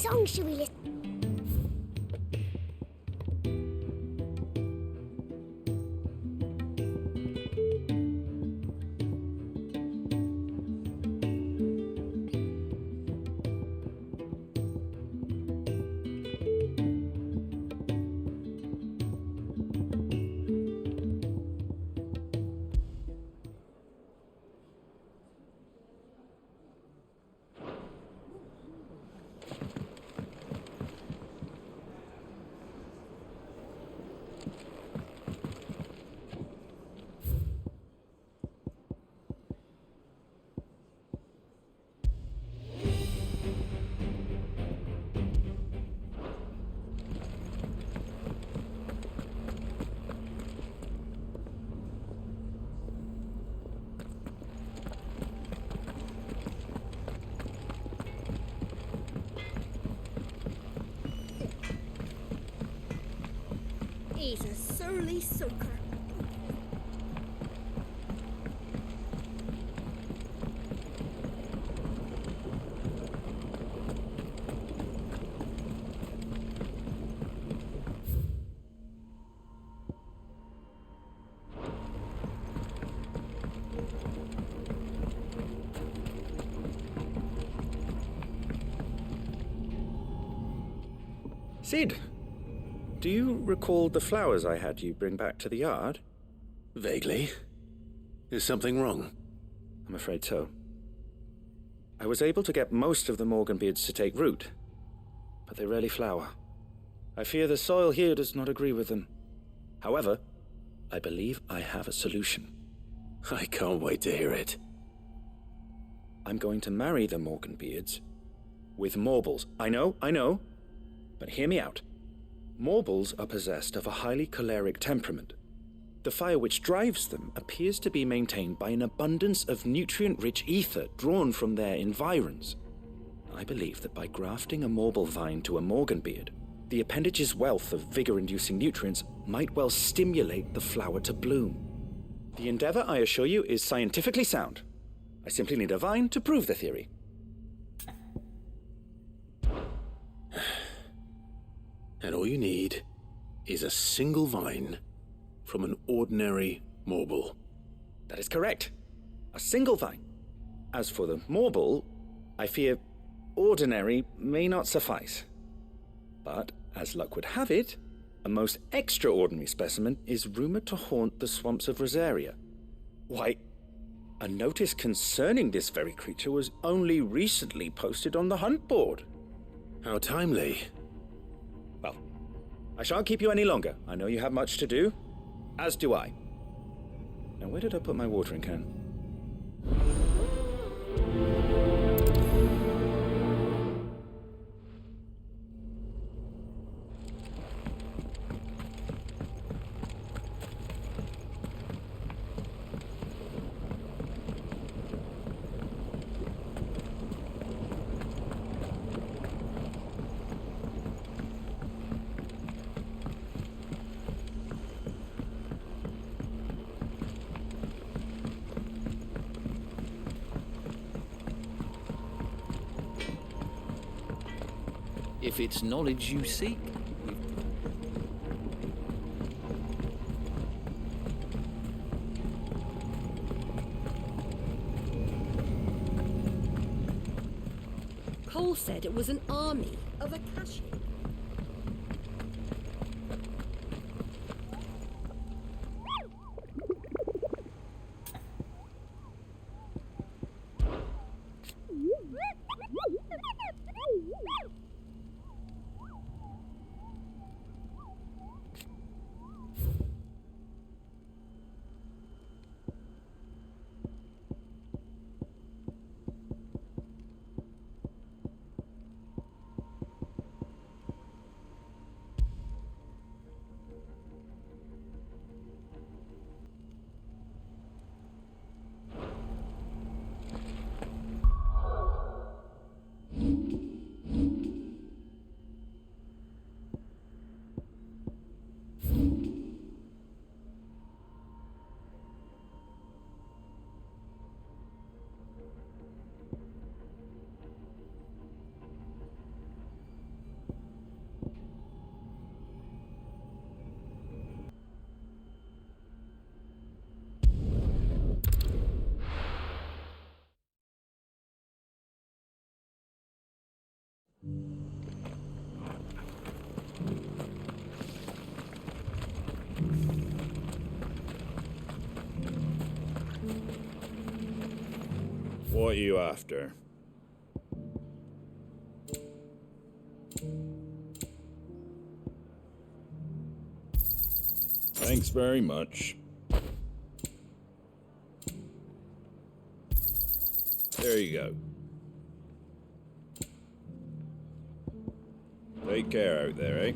song should we listen? He's a surly soaker. Sid, do you recall the flowers I had you bring back to the yard? Vaguely. Is something wrong? I'm afraid so. I was able to get most of the Morganbeards to take root, but they rarely flower. I fear the soil here does not agree with them. However, I believe I have a solution. I can't wait to hear it. I'm going to marry the Morganbeards with Morbles. I know, but hear me out. Morbles are possessed of a highly choleric temperament. The fire which drives them appears to be maintained by an abundance of nutrient-rich ether drawn from their environs. I believe that by grafting a Morble vine to a Morganbeard, the appendage's wealth of vigor-inducing nutrients might well stimulate the flower to bloom. The endeavor, I assure you, is scientifically sound. I simply need a vine to prove the theory. And all you need is a single vine from an ordinary Morble. That is correct. A single vine. As for the Morble, I fear ordinary may not suffice. But, as luck would have it, a most extraordinary specimen is rumored to haunt the swamps of Rosaria. Why, a notice concerning this very creature was only recently posted on the hunt board. How timely. Well, I shan't keep you any longer. I know you have much to do, as do I. Now, where did I put my watering can? If it's knowledge you seek. Cole said it was an army of Akashi. What are you after? Thanks very much. There you go. Take care out there, eh?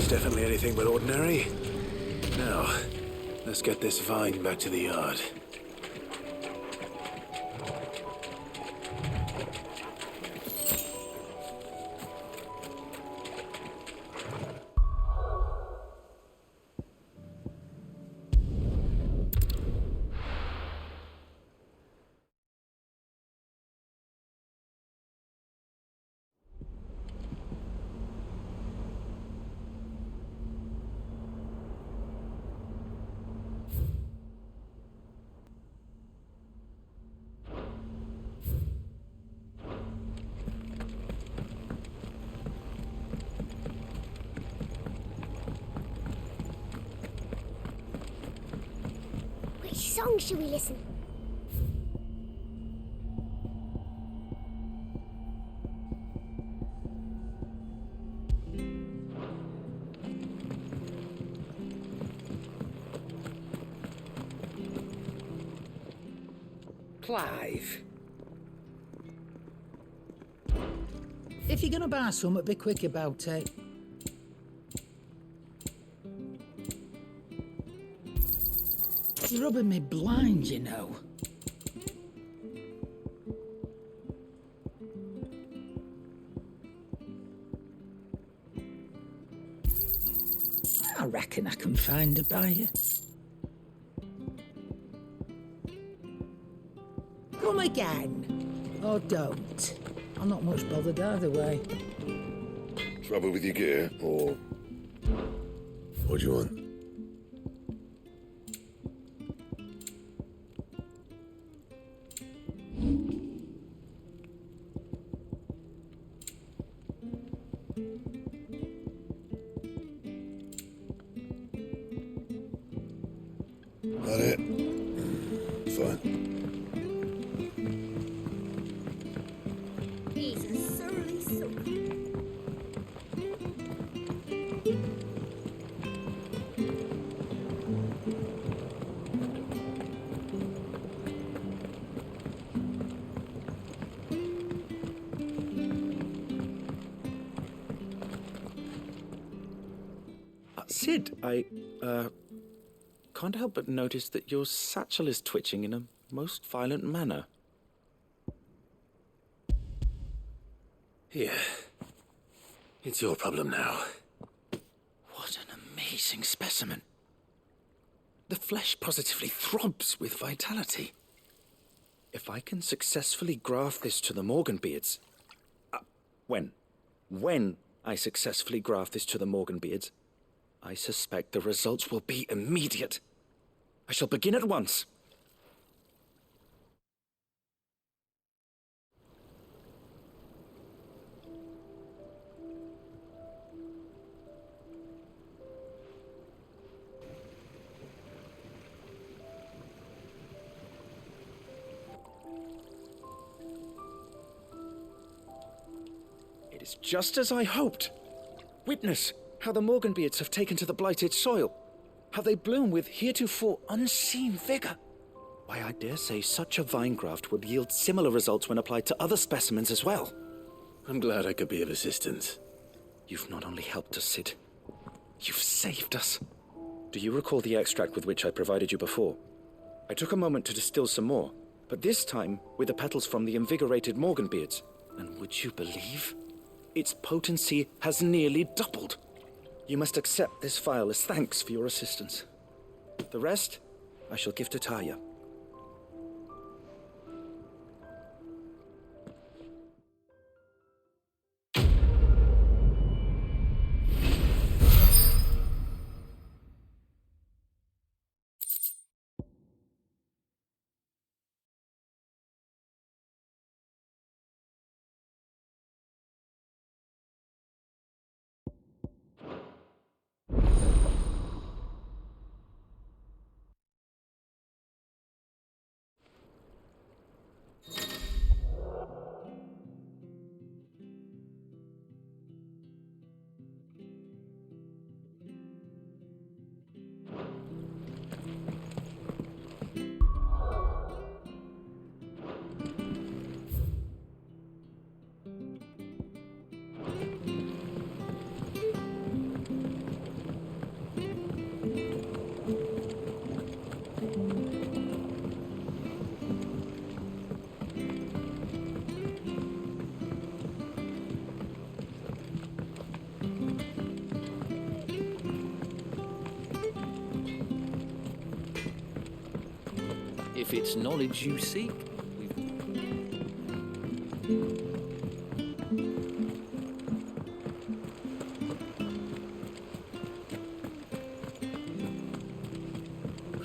definitely anything but ordinary. Now, let's get this vine back to the yard. Which song should we listen? Clive. If you're gonna buy something, be quick about it. You're rubbing me blind, you know. I reckon I can find a buyer. Come again. Or don't. I'm not much bothered either way. Trouble with your gear, or what do you want? That it? Fine. He's a surly soaker. Sid, I can't help but notice that your satchel is twitching in a most violent manner. Here. It's your problem now. What an amazing specimen. The flesh positively throbs with vitality. If I can successfully graft this to the Morganbeards... When I successfully graft this to the Morganbeards, I suspect the results will be immediate. I shall begin at once. It is just as I hoped. Witness how the Morganbeards have taken to the blighted soil. How they bloom with heretofore unseen vigor. Why, I dare say such a vine graft would yield similar results when applied to other specimens as well. I'm glad I could be of assistance. You've not only helped us, Sid, you've saved us. Do you recall the extract with which I provided you before? I took a moment to distill some more, but this time with the petals from the invigorated Morganbeards. And would you believe? Its potency has nearly doubled. You must accept this vial as thanks for your assistance. The rest, I shall give to Taya. If it's knowledge you seek,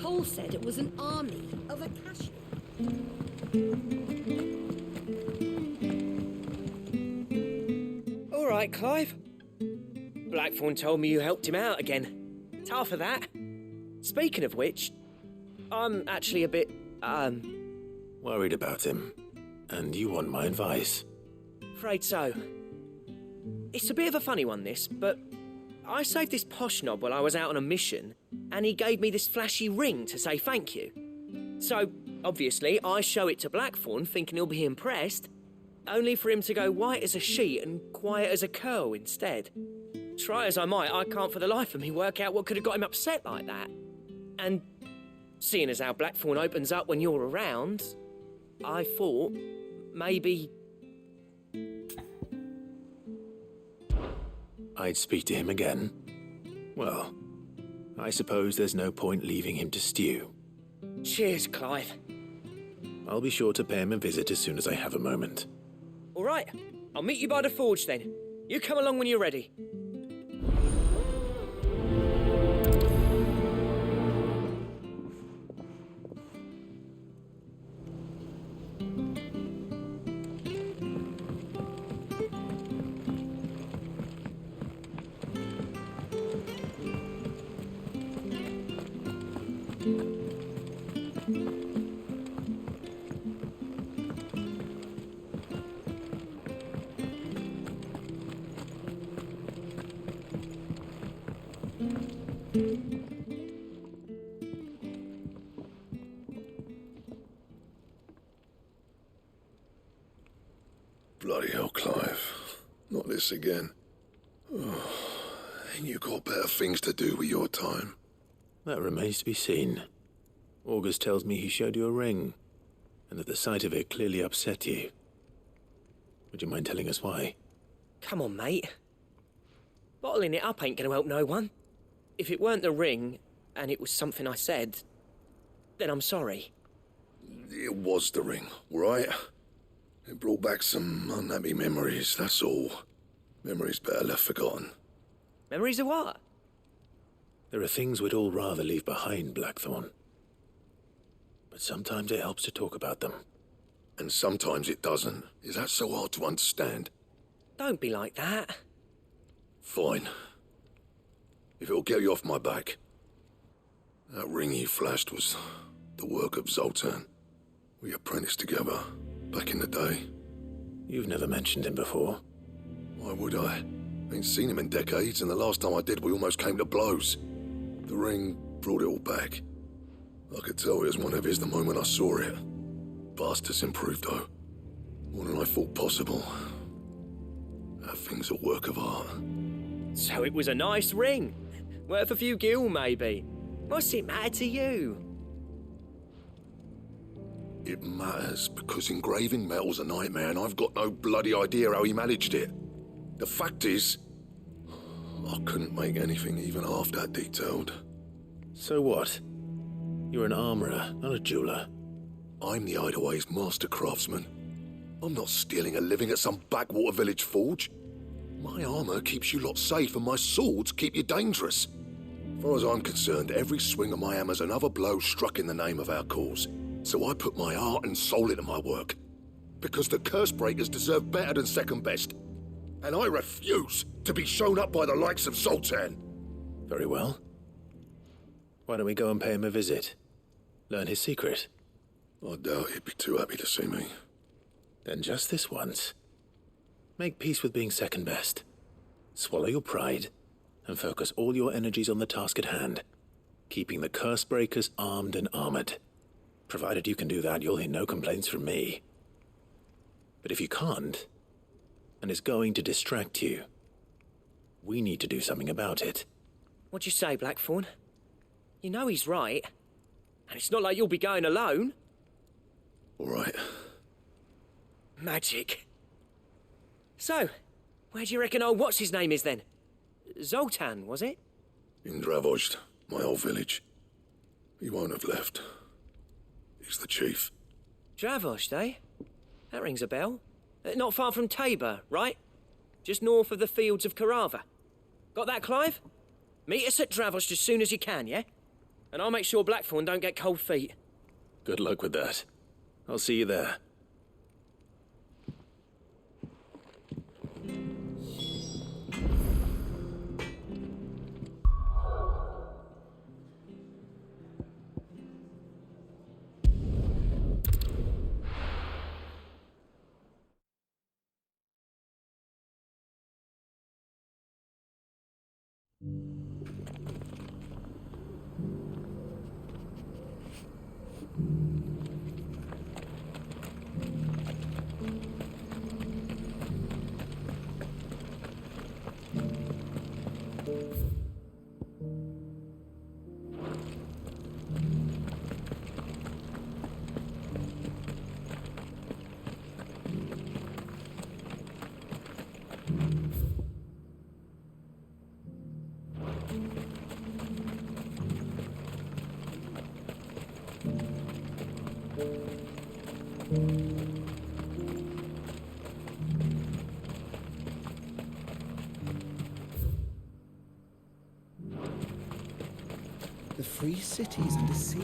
Cole said it was an army of Akashians. All right, Clive. Blackthorn told me you helped him out again. Tough for that. Speaking of which, I'm actually a bit, Worried about him. And you want my advice? afraid so. It's a bit of a funny one, this, but I saved this posh knob while I was out on a mission, and he gave me this flashy ring to say thank you. So, obviously, I show it to Blackthorn, thinking he'll be impressed, only for him to go white as a sheet and quiet as a curl instead. Try as I might, I can't for the life of me work out what could have got him upset like that. And seeing as how Blackthorn opens up when you're around, I thought maybe... I'd speak to him again. Well, I suppose there's no point leaving him to stew. Cheers, Clive. I'll be sure to pay him a visit as soon as I have a moment. All right, I'll meet you by the forge then. You come along when you're ready. Bloody hell, Clive. Not this again. Oh, ain't you got better things to do with your time? That remains to be seen. August tells me he showed you a ring, and that the sight of it clearly upset you. Would you mind telling us why? Come on, mate. Bottling it up ain't gonna help no one. If it weren't the ring, and it was something I said, then I'm sorry. It was the ring, right? It brought back some unhappy memories, that's all. Memories better left forgotten. Memories of what? There are things we'd all rather leave behind, Blackthorn. But sometimes it helps to talk about them. And sometimes it doesn't. Is that so hard to understand? Don't be like that. Fine. If it'll get you off my back. That ring you flashed was the work of Zoltan. We apprenticed together, back in the day. You've never mentioned him before. Why would I? Ain't seen him in decades, and the last time I did, we almost came to blows. The ring brought it all back. I could tell it was one of his the moment I saw it. Bastard's improved, though. More than I thought possible. That thing's a work of art. So it was a nice ring. Worth a few gil, maybe. What's it matter to you? It matters because engraving metal's a nightmare, and I've got no bloody idea how he managed it. The fact is, I couldn't make anything even half that detailed. So what? You're an armorer, not a jeweler. I'm the Hideaway's master craftsman. I'm not stealing a living at some backwater village forge. My armor keeps you lot safe, and my swords keep you dangerous. As far as I'm concerned, every swing of my hammer's another blow struck in the name of our cause. So I put my heart and soul into my work. Because the curse breakers deserve better than second best. And I refuse to be shown up by the likes of Zoltan. Very well. Why don't we go and pay him a visit? Learn his secret. I doubt he'd be too happy to see me. Then just this once. Make peace with being second best. Swallow your pride, and focus all your energies on the task at hand. Keeping the curse breakers armed and armored. Provided you can do that, you'll hear no complaints from me. But if you can't, and it's going to distract you, we need to do something about it. What'd you say, Blackthorn? You know he's right. And it's not like you'll be going alone. All right. Magic. So, where do you reckon old what's-his-name is then? Zoltan, was it? In Dravozd, my old village. He won't have left. He's the chief. Dravosh, eh? That rings a bell. Not far from Tabor, right? Just north of the fields of Carava. Got that, Clive? Meet us at Dravosh as soon as you can, yeah? And I'll make sure Blackthorn don't get cold feet. Good luck with that. I'll see you there. The free city's under siege.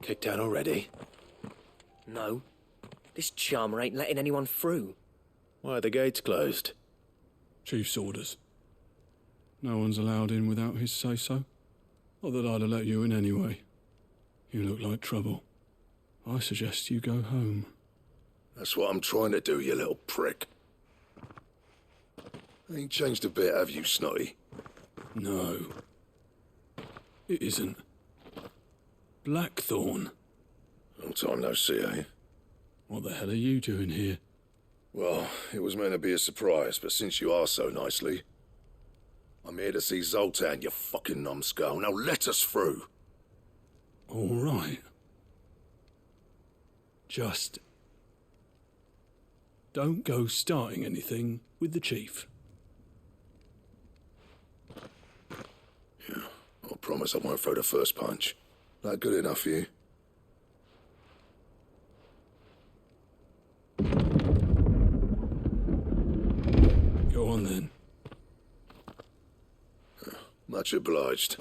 Kicked out already? No. This charmer ain't letting anyone through. Why are the gates closed? Chief's orders. No one's allowed in without his say-so. Not that I'd have let you in anyway. You look like trouble. I suggest you go home. That's what I'm trying to do, you little prick. Ain't changed a bit, have you, Snotty? No. It isn't. Blackthorn. Long time no see, eh? What the hell are you doing here? Well, it was meant to be a surprise, but since you are so nicely, I'm here to see Zoltan, you fucking numbskull. Now let us through. All right. Just don't go starting anything with the chief. Yeah, I promise I won't throw the first punch. That good enough for you? Go on then. Much obliged.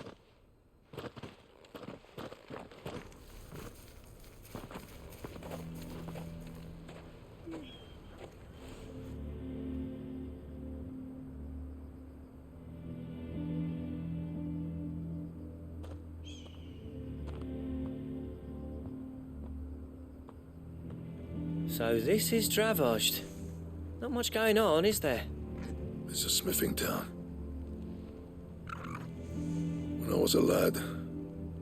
So this is Dravozd. Not much going on, is there? It's a smithing town. When I was a lad,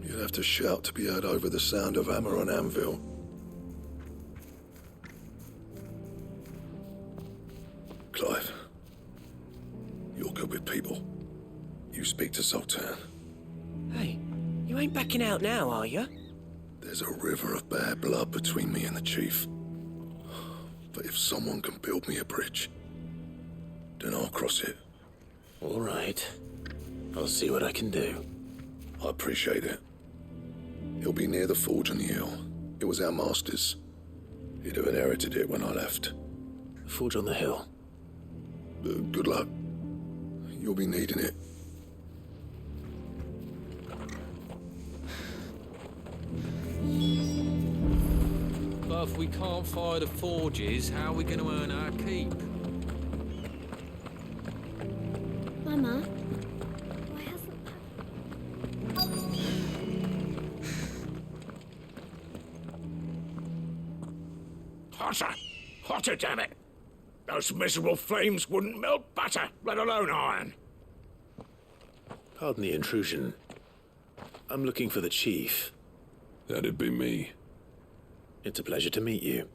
you'd have to shout to be heard over the sound of hammer on anvil. Clive, you're good with people. You speak to Sultan. Hey, you ain't backing out now, are you? There's a river of bad blood between me and the chief. But if someone can build me a bridge, then I'll cross it. All right. I'll see what I can do. I appreciate it. He'll be near the forge on the hill. It was our master's. He'd have inherited it when I left. The forge on the hill. Good luck. You'll be needing it. But if we can't fire the forges, how are we going to earn our keep? Mama, why hasn't Hotter! Hotter, damn it! Those miserable flames wouldn't melt butter, let alone iron. Pardon the intrusion. I'm looking for the chief. That'd be me. It's a pleasure to meet you.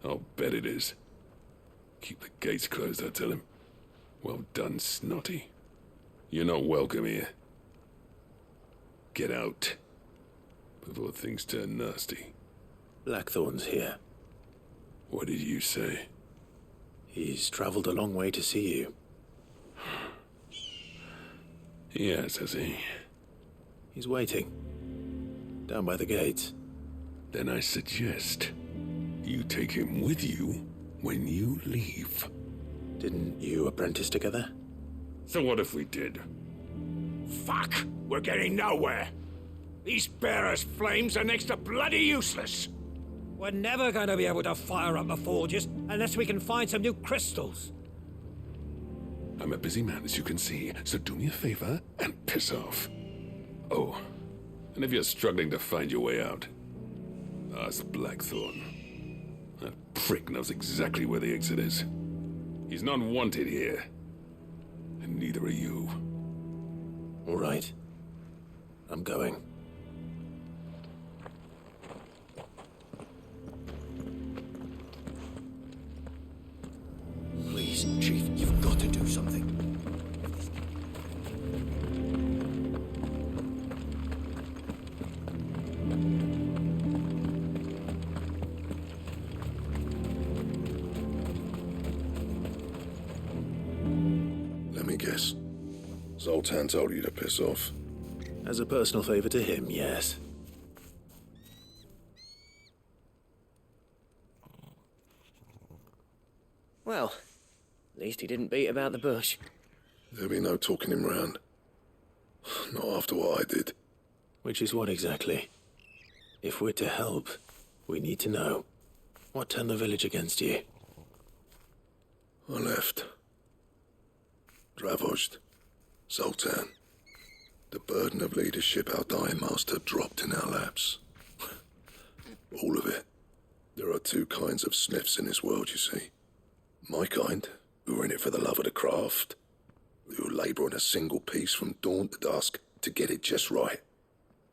I'll bet it is. Keep the gates closed, I tell him. Well done, Snotty. You're not welcome here. Get out. Before things turn nasty. Blackthorn's here. What did you say? He's traveled a long way to see you. Yes, has he? He's waiting. Down by the gates. Then I suggest you take him with you when you leave. Didn't you apprentice together? So what if we did? Fuck! We're getting nowhere. These bearers' flames are next to bloody useless. We're never going to be able to fire up the forges unless we can find some new crystals. I'm a busy man, as you can see, so do me a favor and piss off. Oh, and if you're struggling to find your way out, ask Blackthorn. That prick knows exactly where the exit is. He's not wanted here. And neither are you. All right. I'm going. Please, Chief, you've got to do something. Let me guess. Zoltan told you to piss off. As a personal favor to him, yes. Well, at least he didn't beat about the bush. There'll be no talking him round. Not after what I did. Which is what exactly? If we're to help, we need to know. What turned the village against you? I left. Dravozd. Zoltan. The burden of leadership our dying master dropped in our laps. All of it. There are two kinds of smiths in this world, you see. My kind, who are in it for the love of the craft, who labour on a single piece from dawn to dusk to get it just right.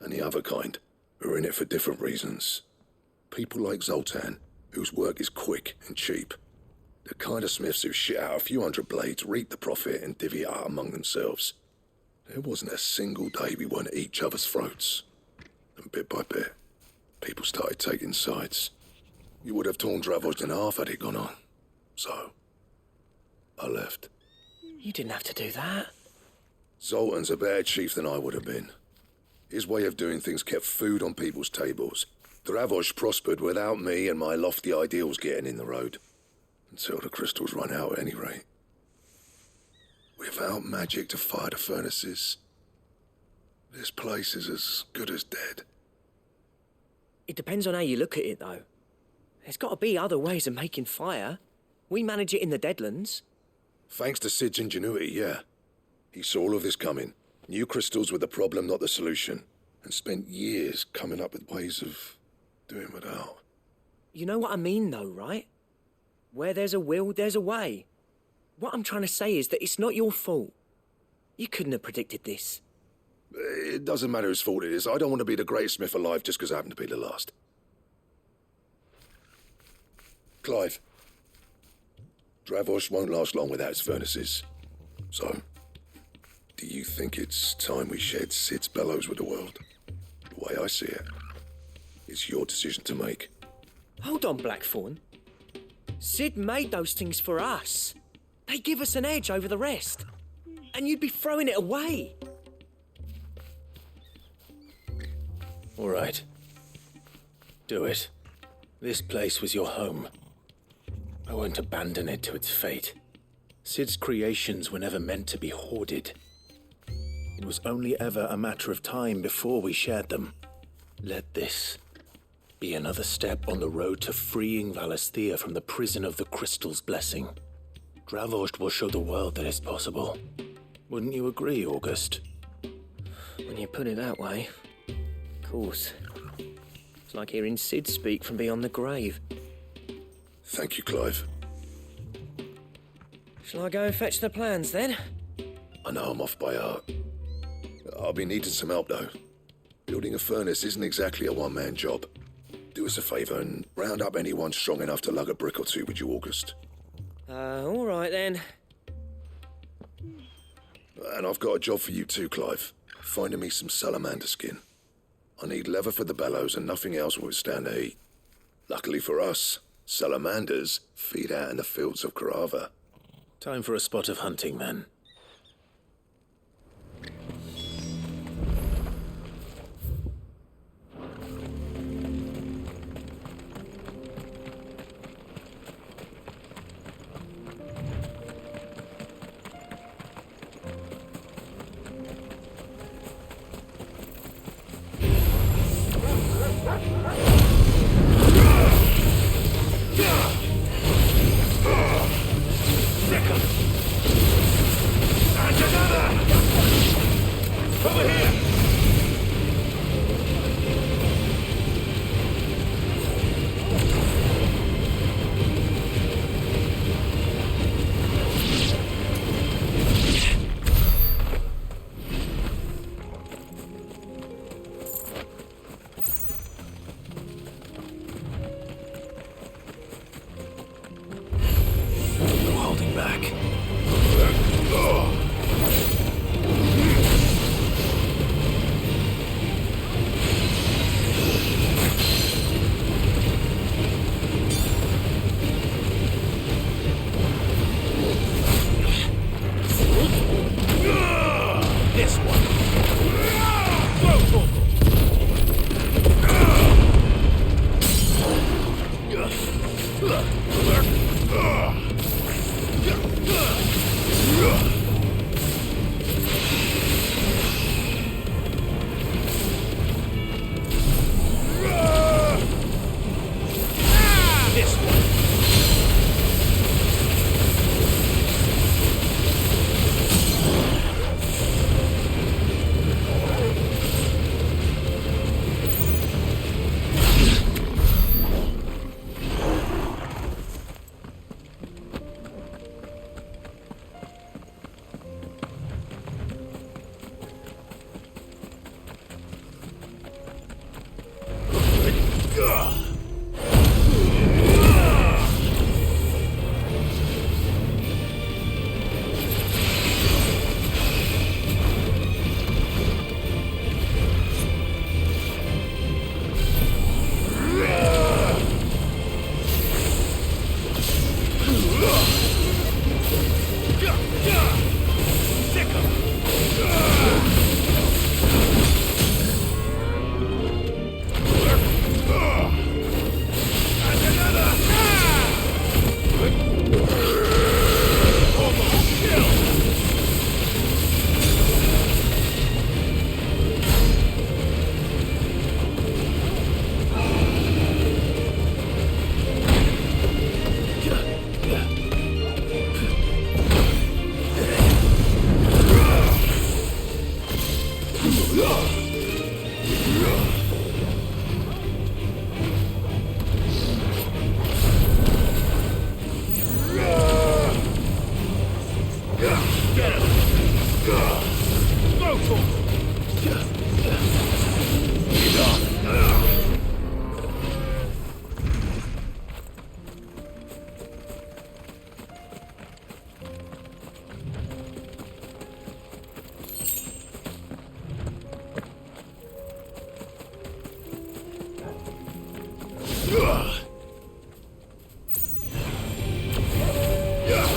And the other kind, who are in it for different reasons. People like Zoltan, whose work is quick and cheap. The kind of smiths who shit out a few hundred blades, reap the profit, and divvy it out among themselves. There wasn't a single day we weren't at each other's throats. And bit by bit, people started taking sides. You would have torn Dravozd in half had it gone on. So, I left. You didn't have to do that. Zoltan's a better chief than I would have been. His way of doing things kept food on people's tables. Dravozd prospered without me and my lofty ideals getting in the road. Until the crystals run out at any rate. Without magic to fire the furnaces, this place is as good as dead. It depends on how you look at it, though. There's got to be other ways of making fire. We manage it in the Deadlands. Thanks to Sid's ingenuity, yeah. He saw all of this coming. Knew crystals were the problem, not the solution. And spent years coming up with ways of doing without. You know what I mean, though, right? Where there's a will, there's a way. What I'm trying to say is that it's not your fault. You couldn't have predicted this. It doesn't matter whose fault it is. I don't want to be the greatest smith alive just because I happen to be the last. Clive, Dravosh won't last long without its furnaces. So, do you think it's time we shared Sid's bellows with the world? The way I see it, it's your decision to make. Hold on, Blackthorn. Sid made those things for us. They give us an edge over the rest. And you'd be throwing it away. All right. Do it. This place was your home. I won't abandon it to its fate. Sid's creations were never meant to be hoarded. It was only ever a matter of time before we shared them. Let this be another step on the road to freeing Valisthea from the prison of the Crystal's blessing. Dravost will show the world that it's possible. Wouldn't you agree, August? When you put it that way, of course. It's like hearing Sid speak from beyond the grave. Thank you, Clive. Shall I go and fetch the plans, then? I know I'm off by heart. I'll be needing some help, though. Building a furnace isn't exactly a one-man job. Do us a favour and round up anyone strong enough to lug a brick or two with you, August. All right, then. And I've got a job for you too, Clive. Finding me some salamander skin. I need leather for the bellows and nothing else will withstand the heat. Luckily for us, salamanders feed out in the fields of Carava. Time for a spot of hunting, then. Get him!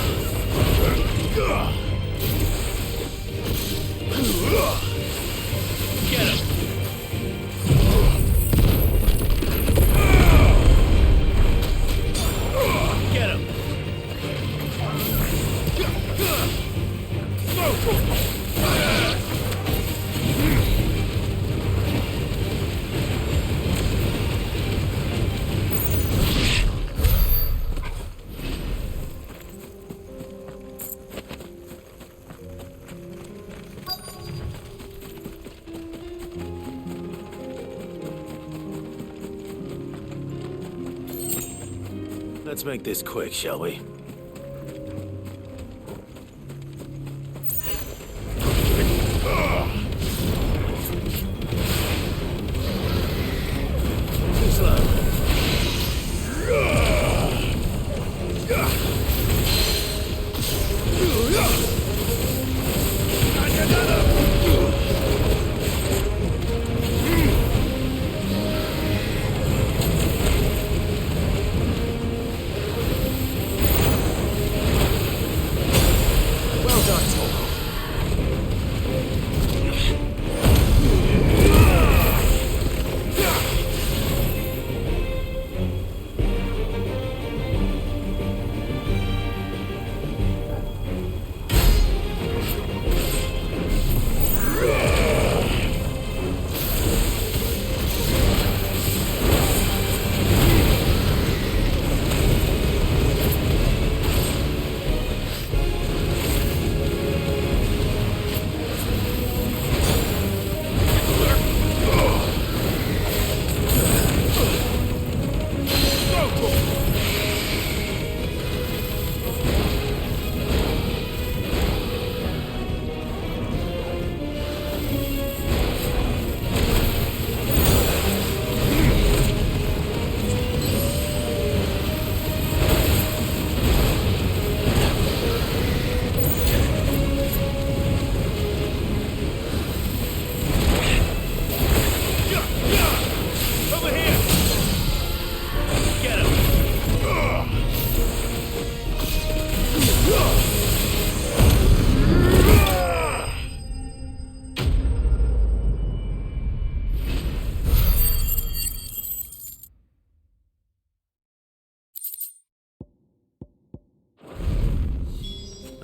Get him! Let's make this quick, shall we? Too slow.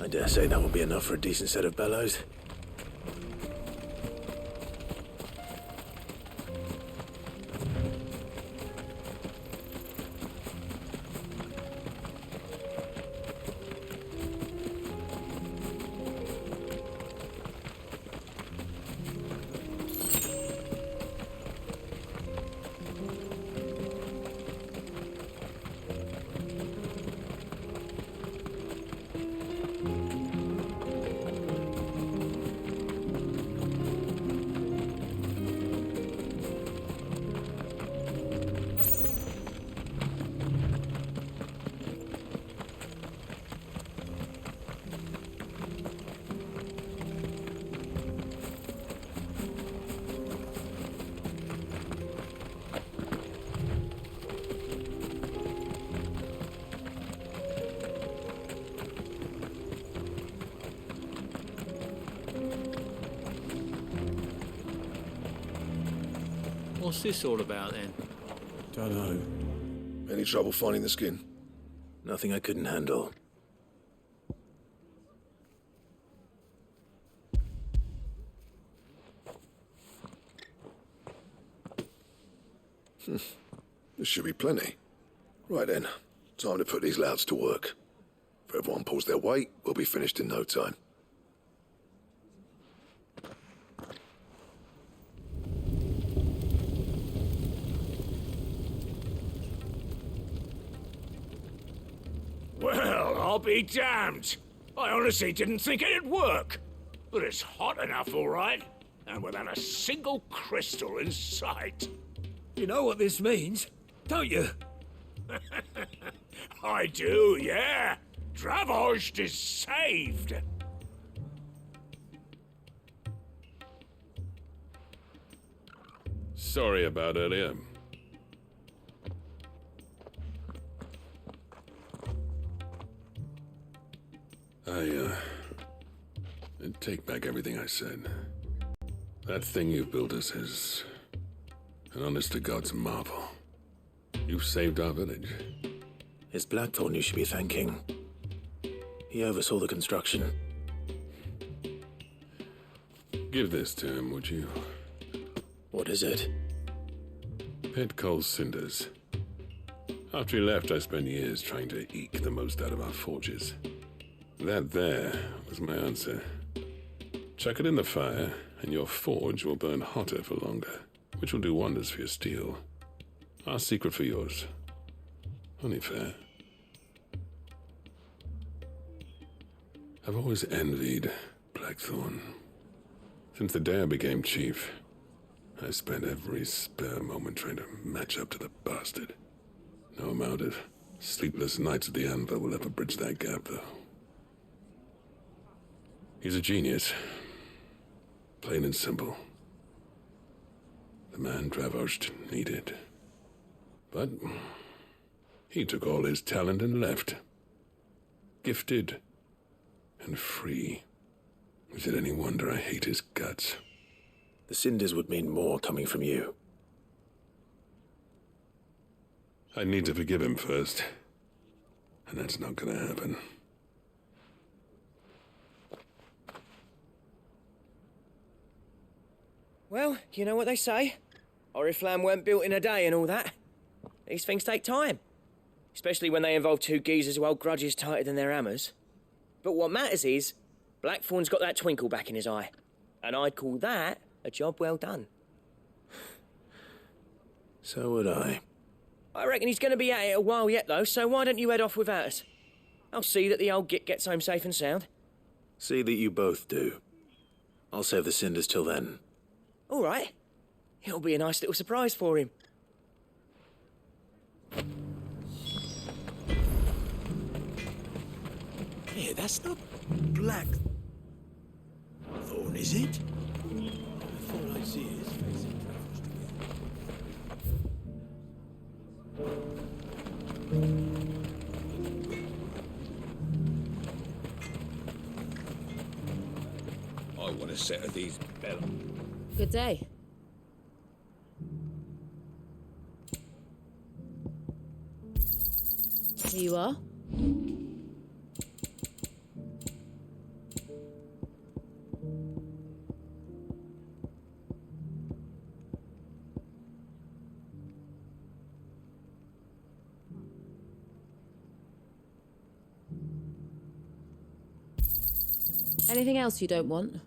I dare say that will be enough for a decent set of bellows. What's this all about then? Don't know. Any trouble finding the skin? Nothing I couldn't handle. This should be plenty. Right then, time to put these louds to work. If everyone pulls their weight, we'll be finished in no time. Well, I'll be damned. I honestly didn't think it'd work. But it's hot enough, all right. And without a single crystal in sight. You know what this means, don't you? I do, yeah. Dravost is saved. Sorry about earlier. I take back everything I said. That thing you built us is an honest-to-God's marvel. You've saved our village. It's Blackthorn you should be thanking. He oversaw the construction. Give this to him, would you? What is it? Pit Cole's cinders. After he left, I spent years trying to eke the most out of our forges. That there was my answer. Chuck it in the fire, and your forge will burn hotter for longer, which will do wonders for your steel. Our secret for yours. Only fair. I've always envied Blackthorn. Since the day I became chief, I spent every spare moment trying to match up to the bastard. No amount of sleepless nights at the anvil will ever bridge that gap, though. He's a genius. Plain and simple. The man Dravost needed. But he took all his talent and left. Gifted and free. Is it any wonder I hate his guts? The cinders would mean more coming from you. I need to forgive him first. And that's not gonna happen. Well, you know what they say. Oriflamme weren't built in a day and all that. These things take time. Especially when they involve two geezers who hold grudges tighter than their hammers. But what matters is, Blackthorn's got that twinkle back in his eye. And I'd call that a job well done. So would I. I reckon he's going to be at it a while yet, though, so why don't you head off without us? I'll see that the old git gets home safe and sound. See that you both do. I'll save the cinders till then. All right. It'll be a nice little surprise for him. Hey, that's not Blackthorn, is it? I thought I'd see his face in Dravost I want a set of these bells. Good day. Here you are. Anything else you don't want?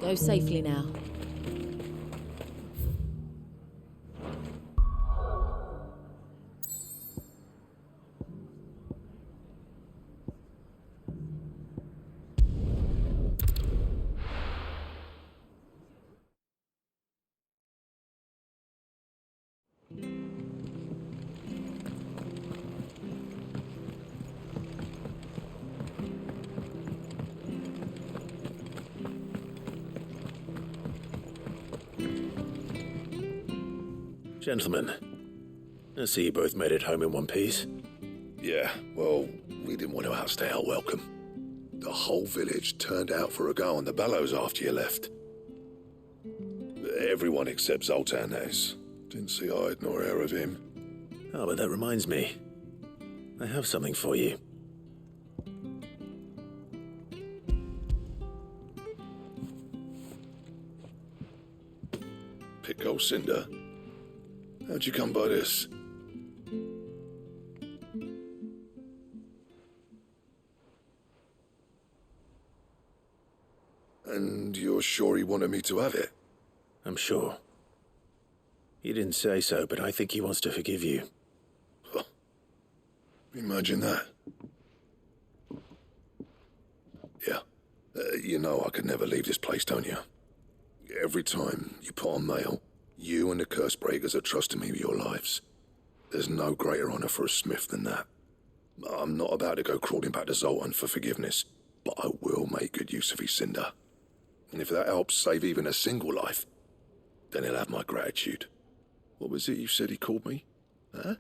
Go safely now. Gentlemen, I see you both made it home in one piece. Yeah, well, we didn't want to outstay our welcome. The whole village turned out for a go on the bellows after you left. Everyone except Zoltan, that is. Didn't see hide nor hair of him. Oh, but that reminds me. I have something for you. Pico Cinder? How'd you come by this? And you're sure he wanted me to have it? I'm sure. He didn't say so, but I think he wants to forgive you. Huh. Imagine that. Yeah. You know I could never leave this place, don't you? Every time you put on mail, you and the curse breakers are trusting me with your lives. There's no greater honor for a smith than that. I'm not about to go crawling back to Zoltan for forgiveness, but I will make good use of his cinder. And if that helps save even a single life, then he'll have my gratitude. What was it you said he called me? Huh?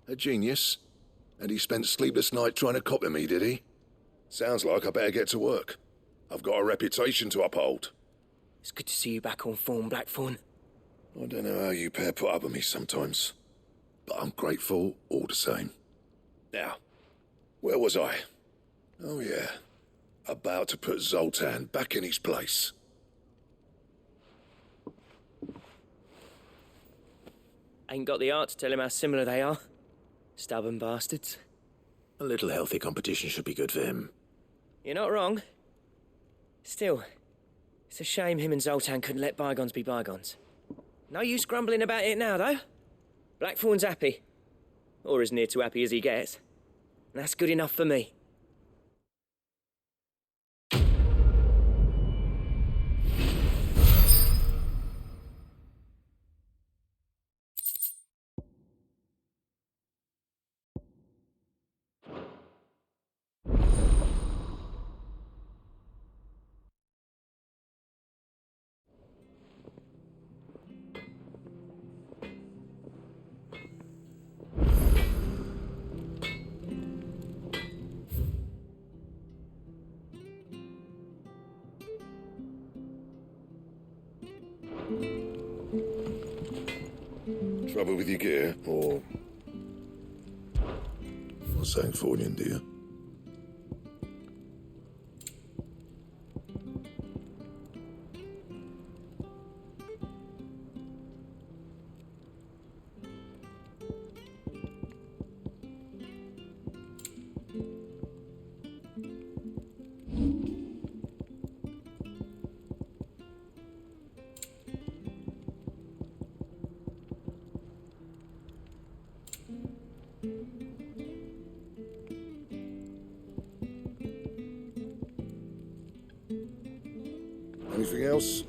A genius? And he spent sleepless night trying to copy me, did he? Sounds like I better get to work. I've got a reputation to uphold. It's good to see you back on form, Blackthorn. I don't know how you pair put up with me sometimes, but I'm grateful all the same. Now, where was I? Oh yeah, about to put Zoltan back in his place. Ain't got the art to tell him how similar they are. Stubborn bastards. A little healthy competition should be good for him. You're not wrong. Still, it's a shame him and Zoltan couldn't let bygones be bygones. No use grumbling about it now, though. Blackthorn's happy. Or as near to happy as he gets. And that's good enough for me. Trouble with your gear, or... What's something for you, dear? Anything else?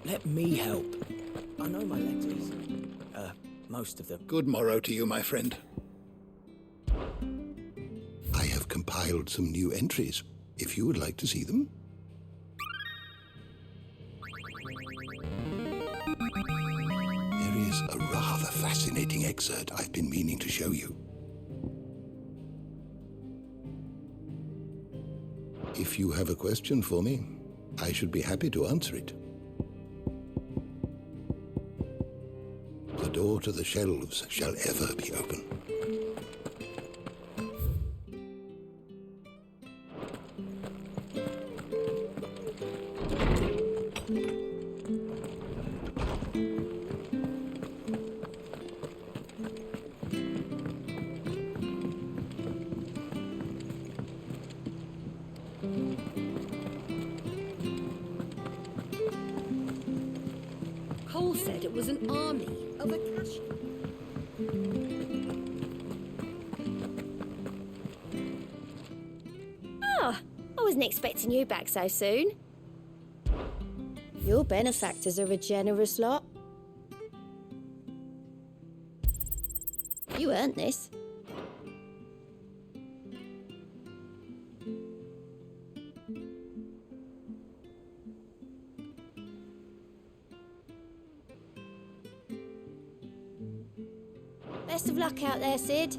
Let me help. I know my letters. Most of them. Good morrow to you, my friend. I have compiled some new entries, if you would like to see them. There is a rather fascinating excerpt I've been meaning to show you. If you have a question for me, I should be happy to answer it. The door to the shelves shall ever be open. Cole said it was an army of Akashi. Ah, I wasn't expecting you back so soon. Your benefactors are a generous lot. You earned this. Best of luck out there, Sid.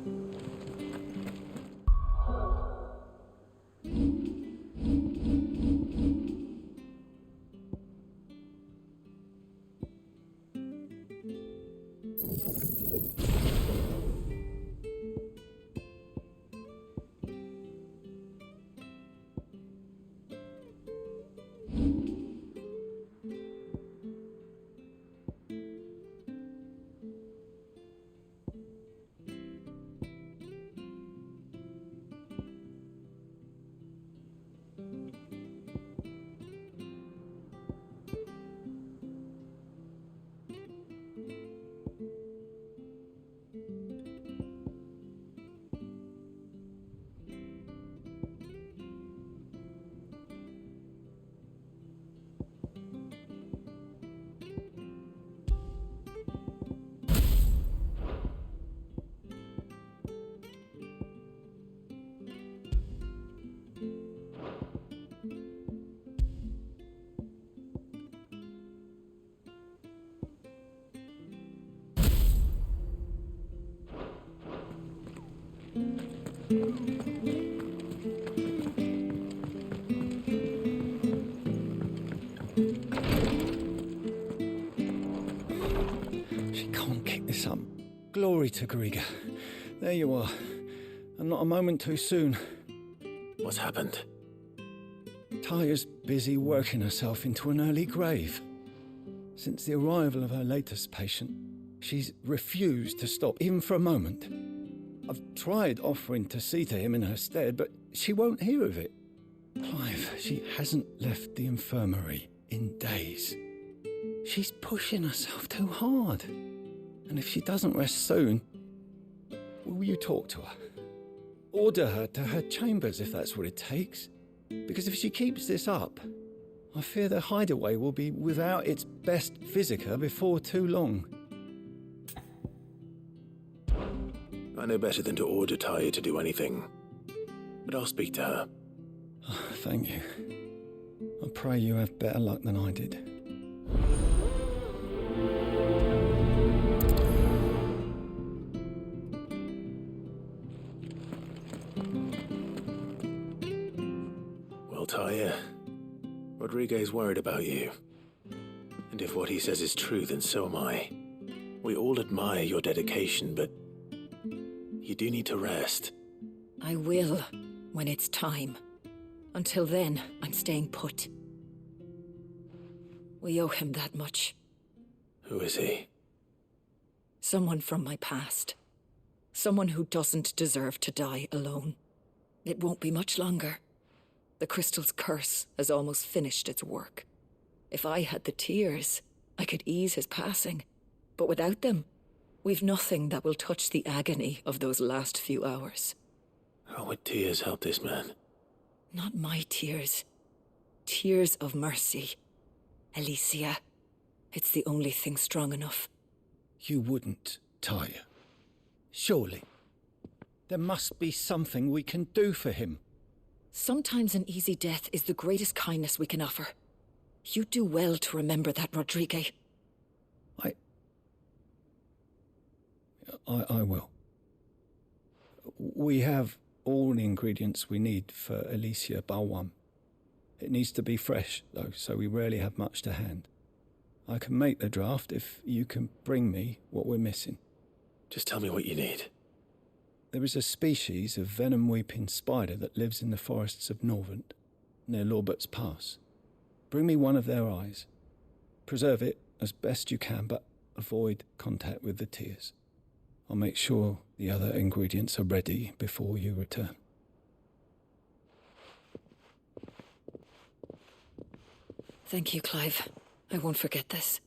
She can't kick this up. Glory to Griga. There you are. And not a moment too soon. What's happened? Taya's busy working herself into an early grave. Since the arrival of her latest patient, she's refused to stop, even for a moment. I've tried offering to see to him in her stead, but she won't hear of it. Clive, she hasn't left the infirmary in days. She's pushing herself too hard. And if she doesn't rest soon, will you talk to her? Order her to her chambers if that's what it takes. Because if she keeps this up, I fear the hideaway will be without its best visitor before too long. I know better than to order Taya to do anything. But I'll speak to her. Oh, thank you. I pray you have better luck than I did. Well, Taya, Rodriguez worried about you. And if what he says is true, then so am I. We all admire your dedication, but you do need to rest. I will, when it's time. Until then, I'm staying put. We owe him that much. Who is he? Someone from my past. Someone who doesn't deserve to die alone. It won't be much longer. The crystal's curse has almost finished its work. If I had the tears, I could ease his passing. But without them, we've nothing that will touch the agony of those last few hours. How would tears help this man? Not my tears. Tears of mercy. Alicia, it's the only thing strong enough. You wouldn't, Taya. Surely. There must be something we can do for him. Sometimes an easy death is the greatest kindness we can offer. You do well to remember that, Rodriguez. I will. We have all the ingredients we need for Alicia Balwam. It needs to be fresh, though, so we rarely have much to hand. I can make the draft if you can bring me what we're missing. Just tell me what you need. There is a species of venom-weeping spider that lives in the forests of Norvent, near Lorbert's Pass. Bring me one of their eyes. Preserve it as best you can, but avoid contact with the tears. I'll make sure the other ingredients are ready before you return. Thank you, Clive. I won't forget this.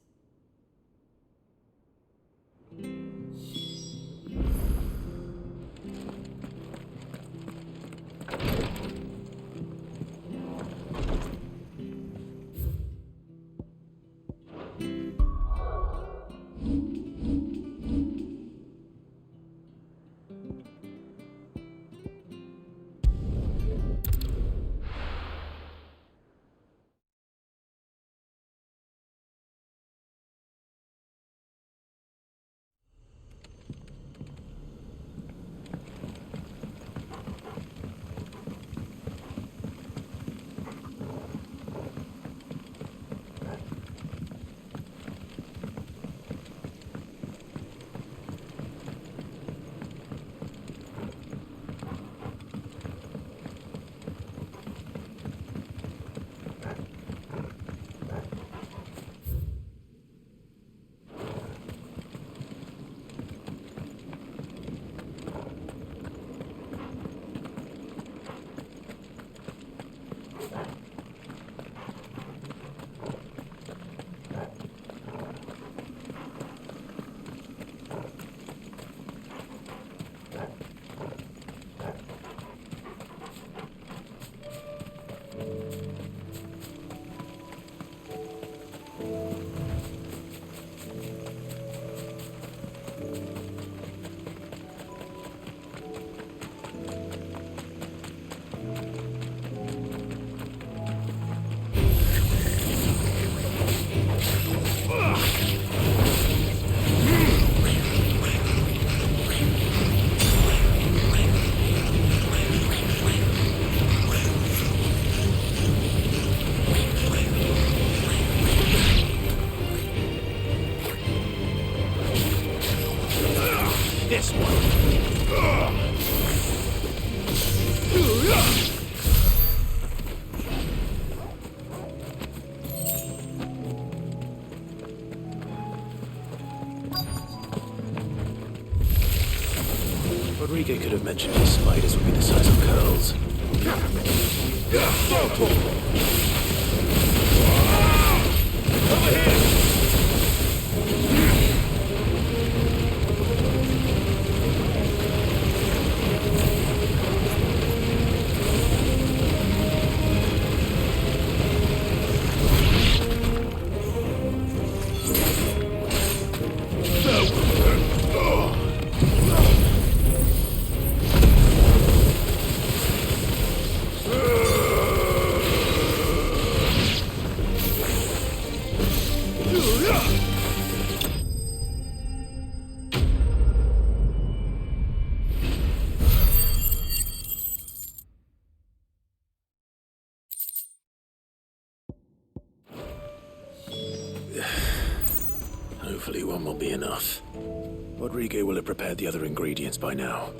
this one. Rodrigo could have mentioned his spiders would be the size of curls. Over here! Hopefully one will be enough. Rodrigo will have prepared the other ingredients by now.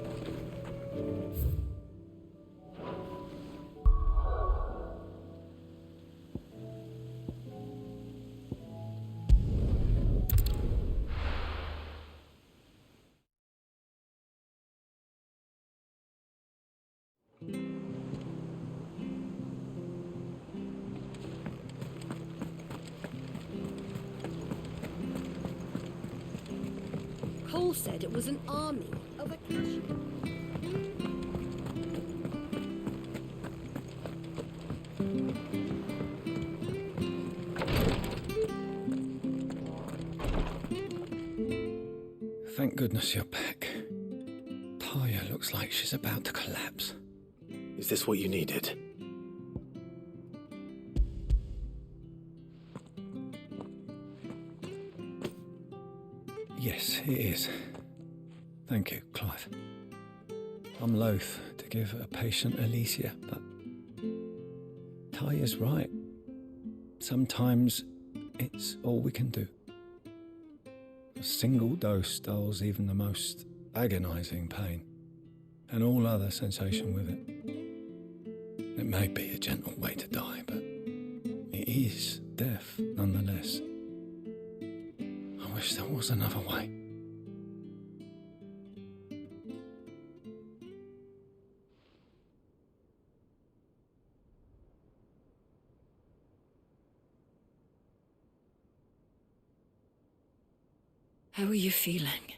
Cole said it was an army of Acacia. Thank goodness you're back. Taya looks like she's about to collapse. Is this what you needed? Yes, it is. Thank you, Clive. I'm loath to give a patient Alicia, but Taya's right. Sometimes it's all we can do. A single dose dulls even the most agonizing pain, and all other sensation with it. It may be a gentle way to die, but it is death nonetheless. I wish there was another way. How are you feeling?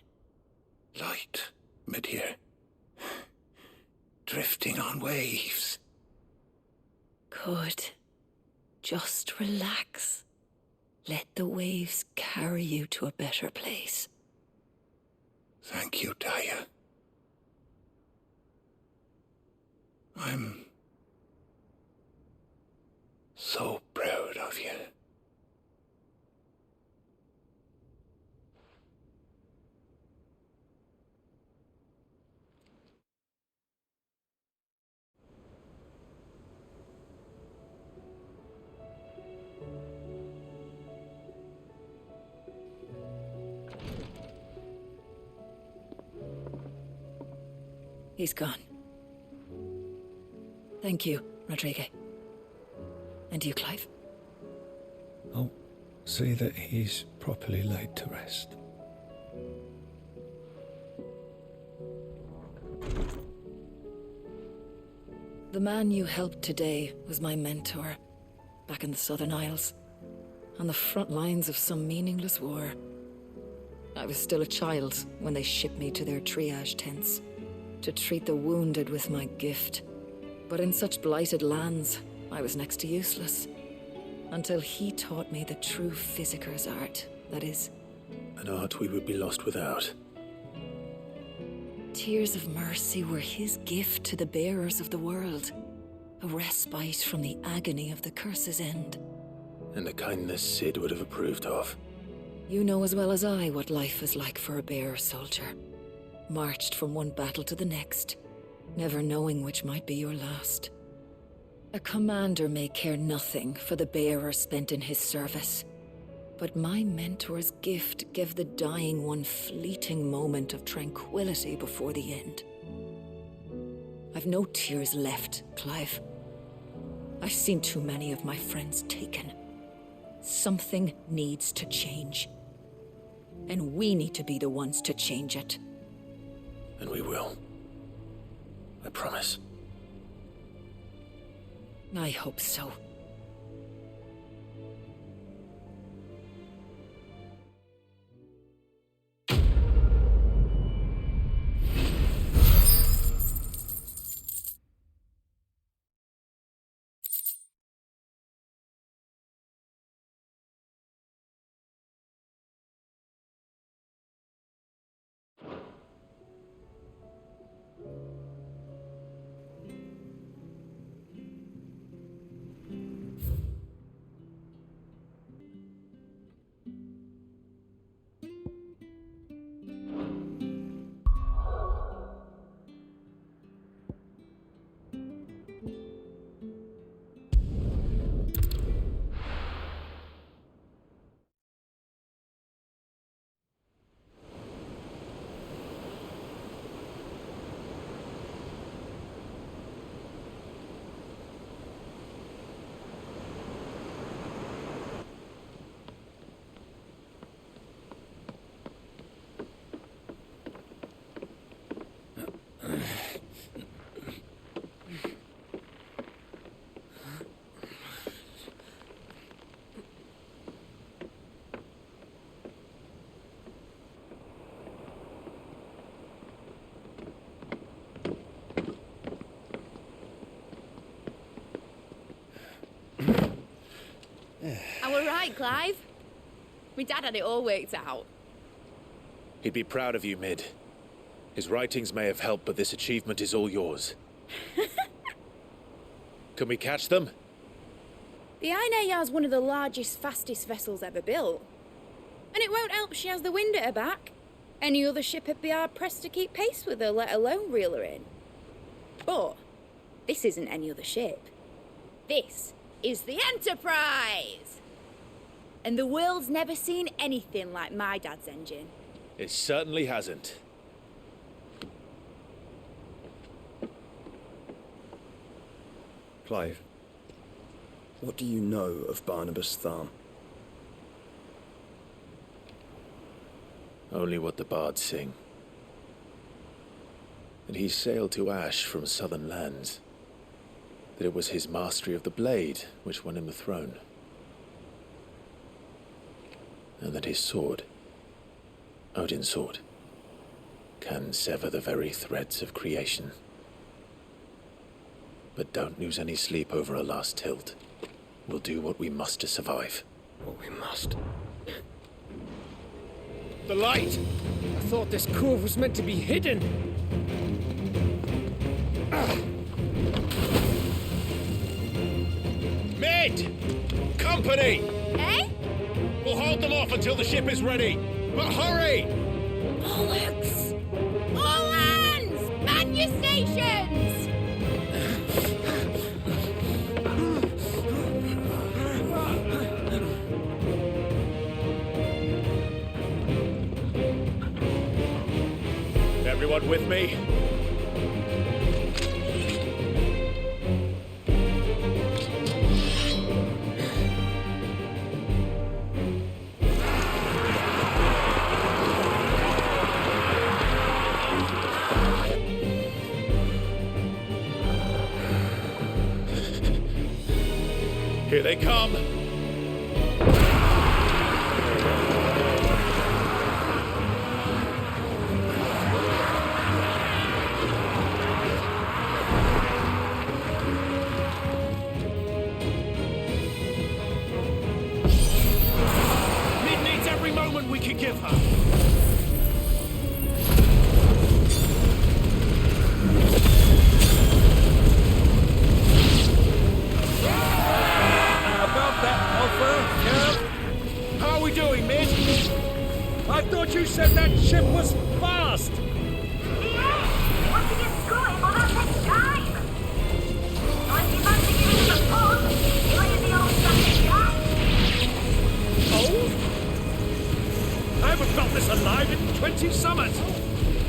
Light, mid-here. Drifting on waves. Good. Just relax. Let the waves carry you to a better place. Thank you, Taya. I'm so proud of you. He's gone. Thank you, Rodrigo. And you, Clive? I'll see that he's properly laid to rest. The man you helped today was my mentor, back in the Southern Isles, on the front lines of some meaningless war. I was still a child when they shipped me to their triage tents, to treat the wounded with my gift. But in such blighted lands, I was next to useless. Until he taught me the true physicker's art, that is. An art we would be lost without. Tears of mercy were his gift to the bearers of the world. A respite from the agony of the curse's end. And a kindness Sid would have approved of. You know as well as I what life is like for a bearer soldier. Marched from one battle to the next, never knowing which might be your last. A commander may care nothing for the bearer spent in his service. But my mentor's gift gave the dying one fleeting moment of tranquility before the end. I've no tears left, Clive. I've seen too many of my friends taken. Something needs to change. And we need to be the ones to change it. And we will. I promise. I hope so. I were right, Clive. My dad had it all worked out. He'd be proud of you, Mid. His writings may have helped, but this achievement is all yours. Can we catch them? The Ainayar's one of the largest, fastest vessels ever built. And it won't help she has the wind at her back. Any other ship would be hard-pressed to keep pace with her, let alone reel her in. But this isn't any other ship. This is the Enterprise! And the world's never seen anything like my dad's engine. It certainly hasn't. Clive, what do you know of Barnabas Tharm? Only what the bards sing. That he sailed to Ash from southern lands. That it was his mastery of the blade which won him the throne. And that his sword, Odin's sword, can sever the very threads of creation. But don't lose any sleep over a last tilt. We'll do what we must to survive. What we must. The light! I thought this cove was meant to be hidden. Mid! Company! Eh? We'll hold them off until the ship is ready. But hurry! Bollocks! All hands! Man your stations! Everyone with me? Here they come! Mid needs every moment we can give her. About that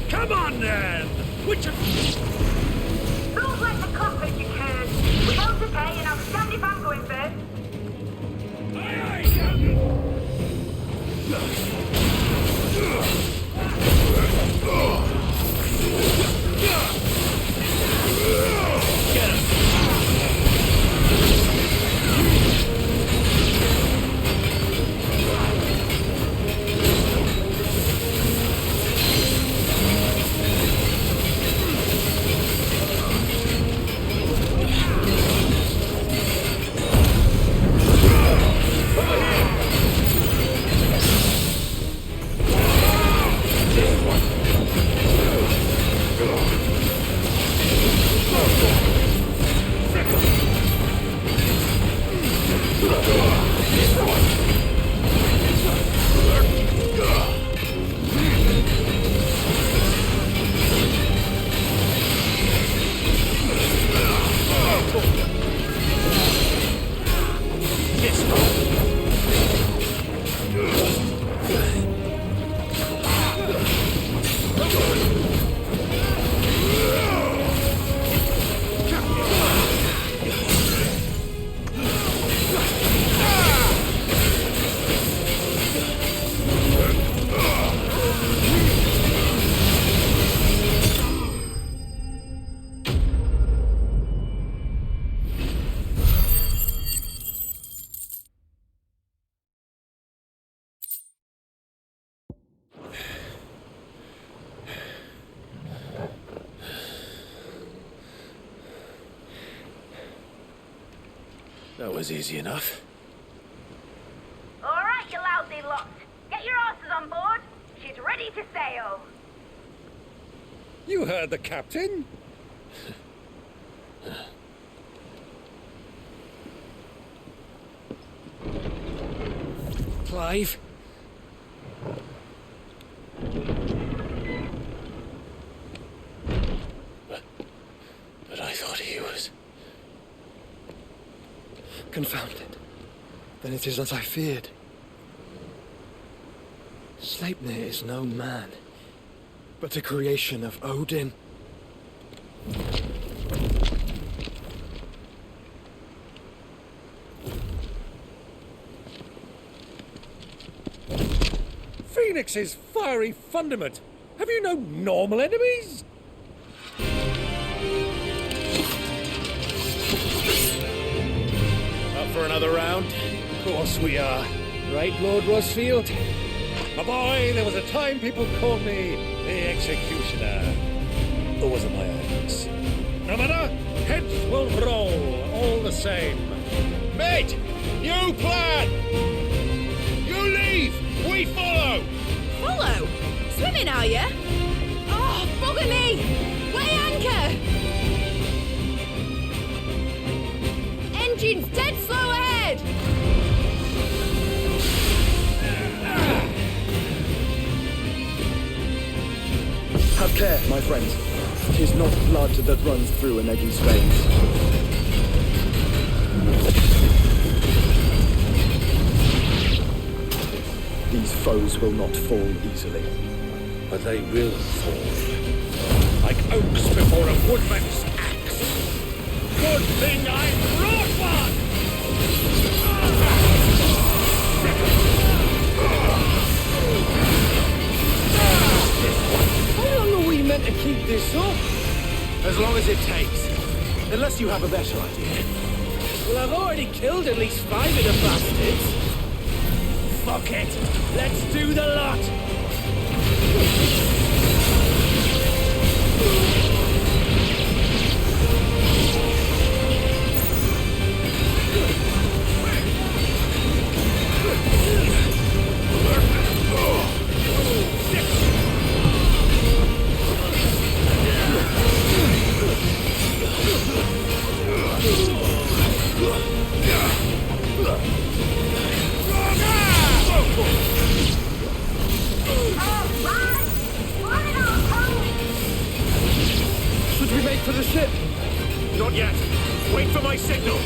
Come on then! Which of... Rules like the cockpit, you curd. We both okay, and I'll stand if I'm going first. Aye, aye, Captain! Get him! That was easy enough. All right, you lousy lot. Get your asses on board. She's ready to sail. You heard the captain? Clive? But I thought he was... Confounded. Then it is as I feared. Sleipnir is no man, but a creation of Odin. Phoenix's fiery fundament. Have you no normal enemies? Up for another round? Of course we are. Right, Lord Rosfield? My boy, there was a time people called me the Executioner. Or was it my eyes? No matter, heads will roll all the same. Mate! New plan! You leave! We follow! Follow? Swimming, are you? Oh, bugger me! Weigh anchor! Engine's dead slow ahead! Have care, my friends. 'Tis not blood that runs through Anegi's veins. These foes will not fall easily. But they will fall. Like oaks before a woodman's axe. Good thing I brought one! How long are we meant to keep this up? As long as it takes. Unless you have a better idea. Well, I've already killed at least 5 of the bastards. Fuck it! Let's do the lot! Should we make for the ship? Not yet. Wait for my signal.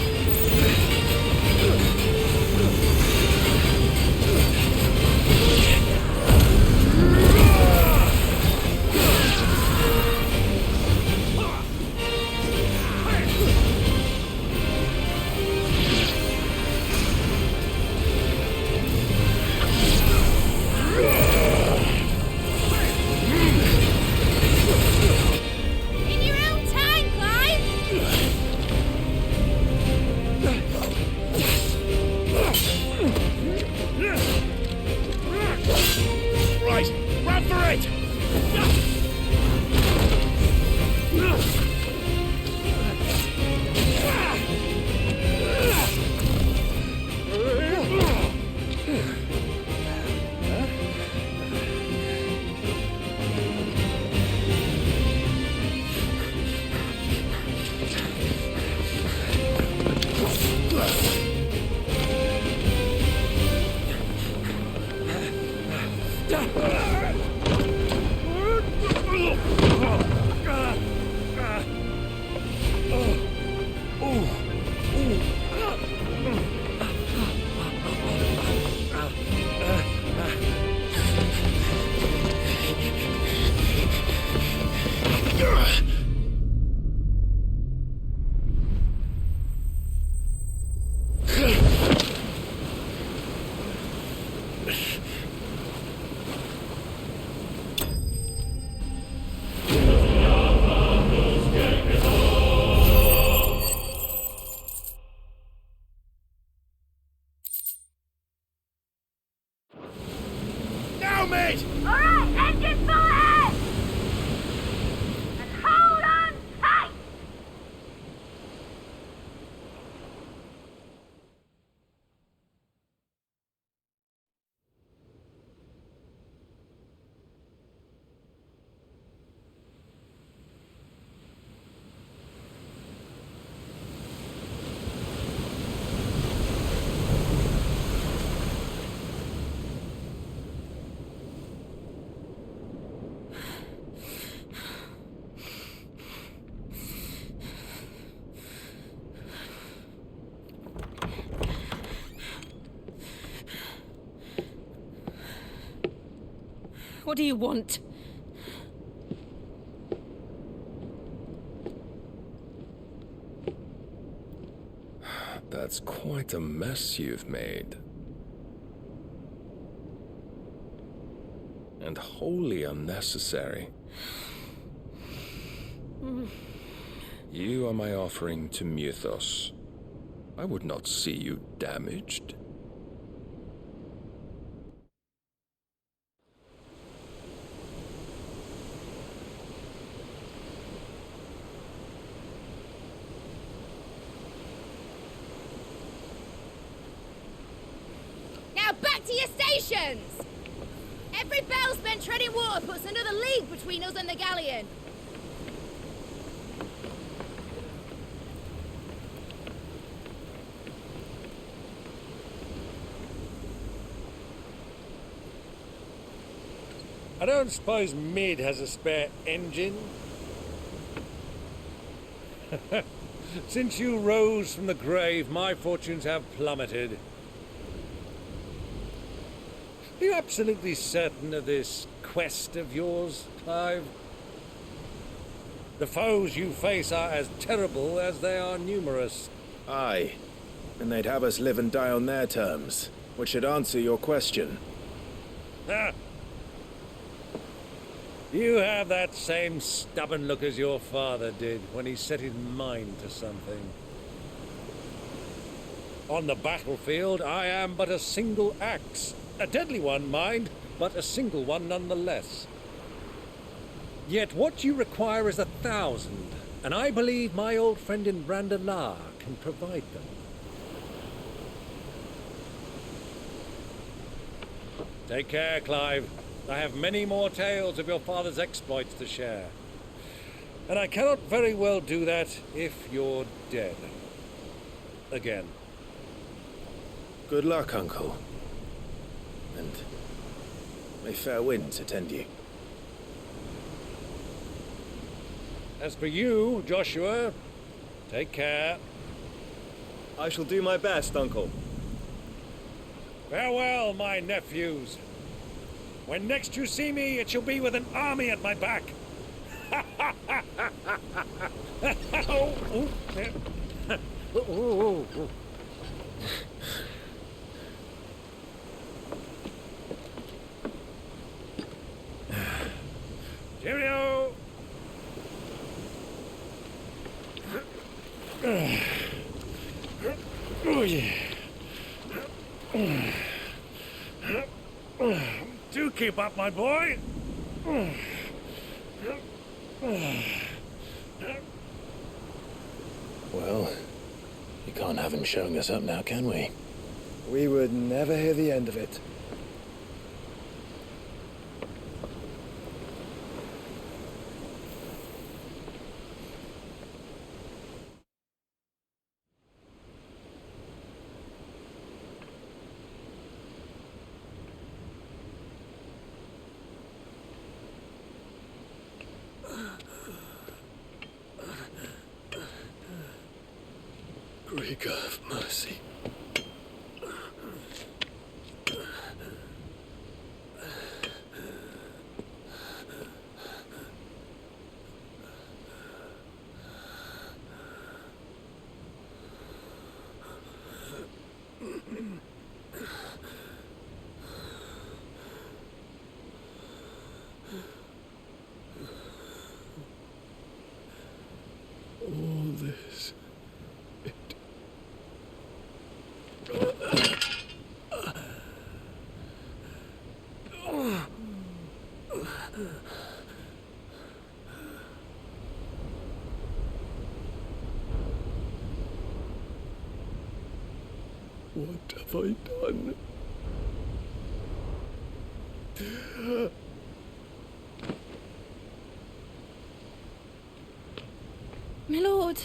Now, mate! Alright, engine full ahead! And hold on tight! What do you want? That's quite a mess you've made. And wholly unnecessary. You are my offering to Mythos. I would not see you damaged. Now back to your stations! Every bell spent treading water puts another league between us and the galleon. I don't suppose Mid has a spare engine? Since you rose from the grave, my fortunes have plummeted. Are you absolutely certain of this quest of yours, Clive? The foes you face are as terrible as they are numerous. Aye, and they'd have us live and die on their terms, which should answer your question. Ah. You have that same stubborn look as your father did when he set his mind to something. On the battlefield, I am but a single axe. A deadly one, mind, but a single one nonetheless. Yet what you require is 1,000, and I believe my old friend in Brandalar can provide them. Take care, Clive. I have many more tales of your father's exploits to share. And I cannot very well do that if you're dead. Again. Good luck, Uncle. And may fair winds attend you. As for you, Joshua, take care. I shall do my best, Uncle. Farewell, my nephews. When next you see me, it shall be with an army at my back. Cheerio! Oh, yeah. Do keep up, my boy. Well, you can't have him showing us up now, can we? We would never hear the end of it. Greek of mercy. All this. What have I done? My lord.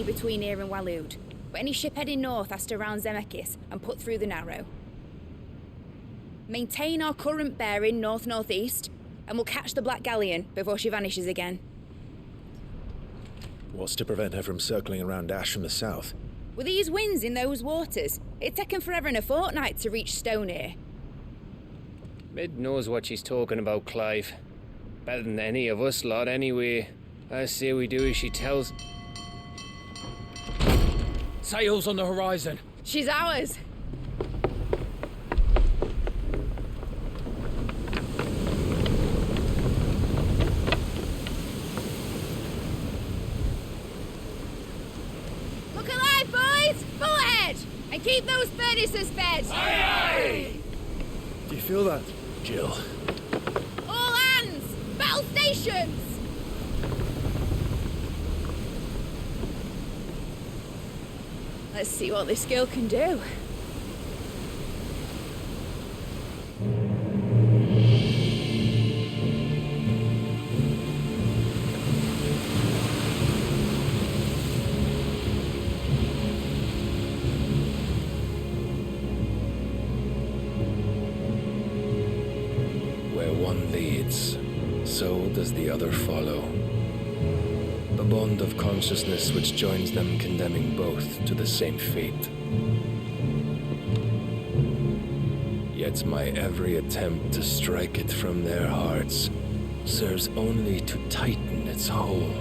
Between here and Waloed, but any ship heading north has to round Zemeckis and put through the Narrow. Maintain our current bearing north-northeast, and we'll catch the Black Galleon before she vanishes again. What's to prevent her from circling around Ash from the south? With these winds in those waters, it'd taken forever and a fortnight to reach Stonehere. Mid knows what she's talking about, Clive. Better than any of us lot, anyway. I say we do as she tells. Sails on the horizon. She's ours. Look alive, boys! Full ahead! And keep those furnaces fed! Aye, aye! Do you feel that, Jill? All hands! Battle stations! Let's see what this girl can do. Where one leads, so does the other follow. The bond of consciousness which joins them condemning both to the same fate. Yet my every attempt to strike it from their hearts serves only to tighten its hold.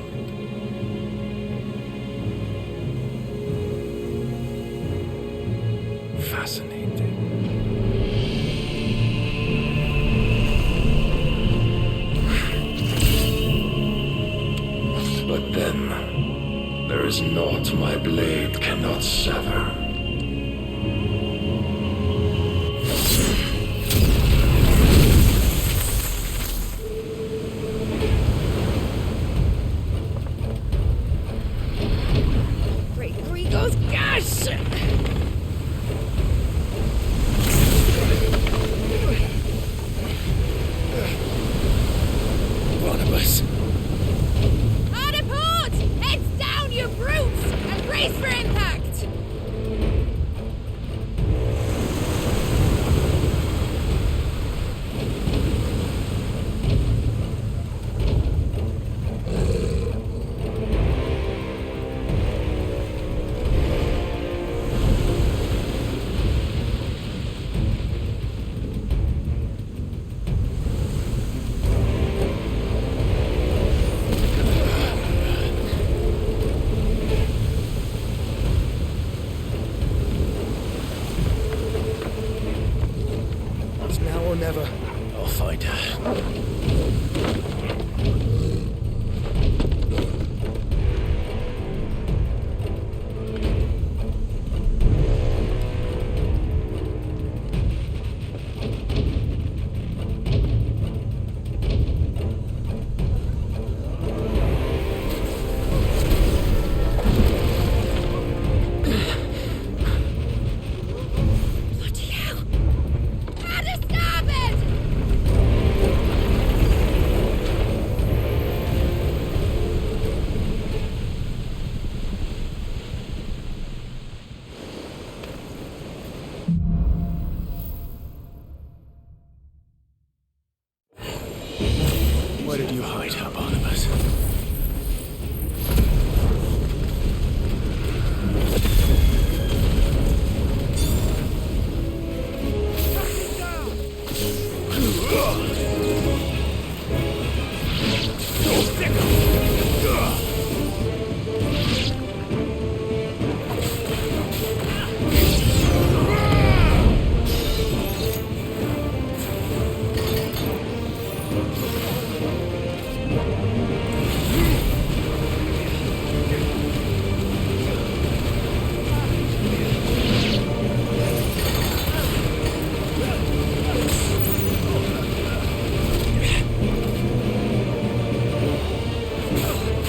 Fascinating. But then, there is naught my blade cannot sever. Great Grigos, gosh! Barnabas. Harder port! Heads down, you brutes! And brace for impact!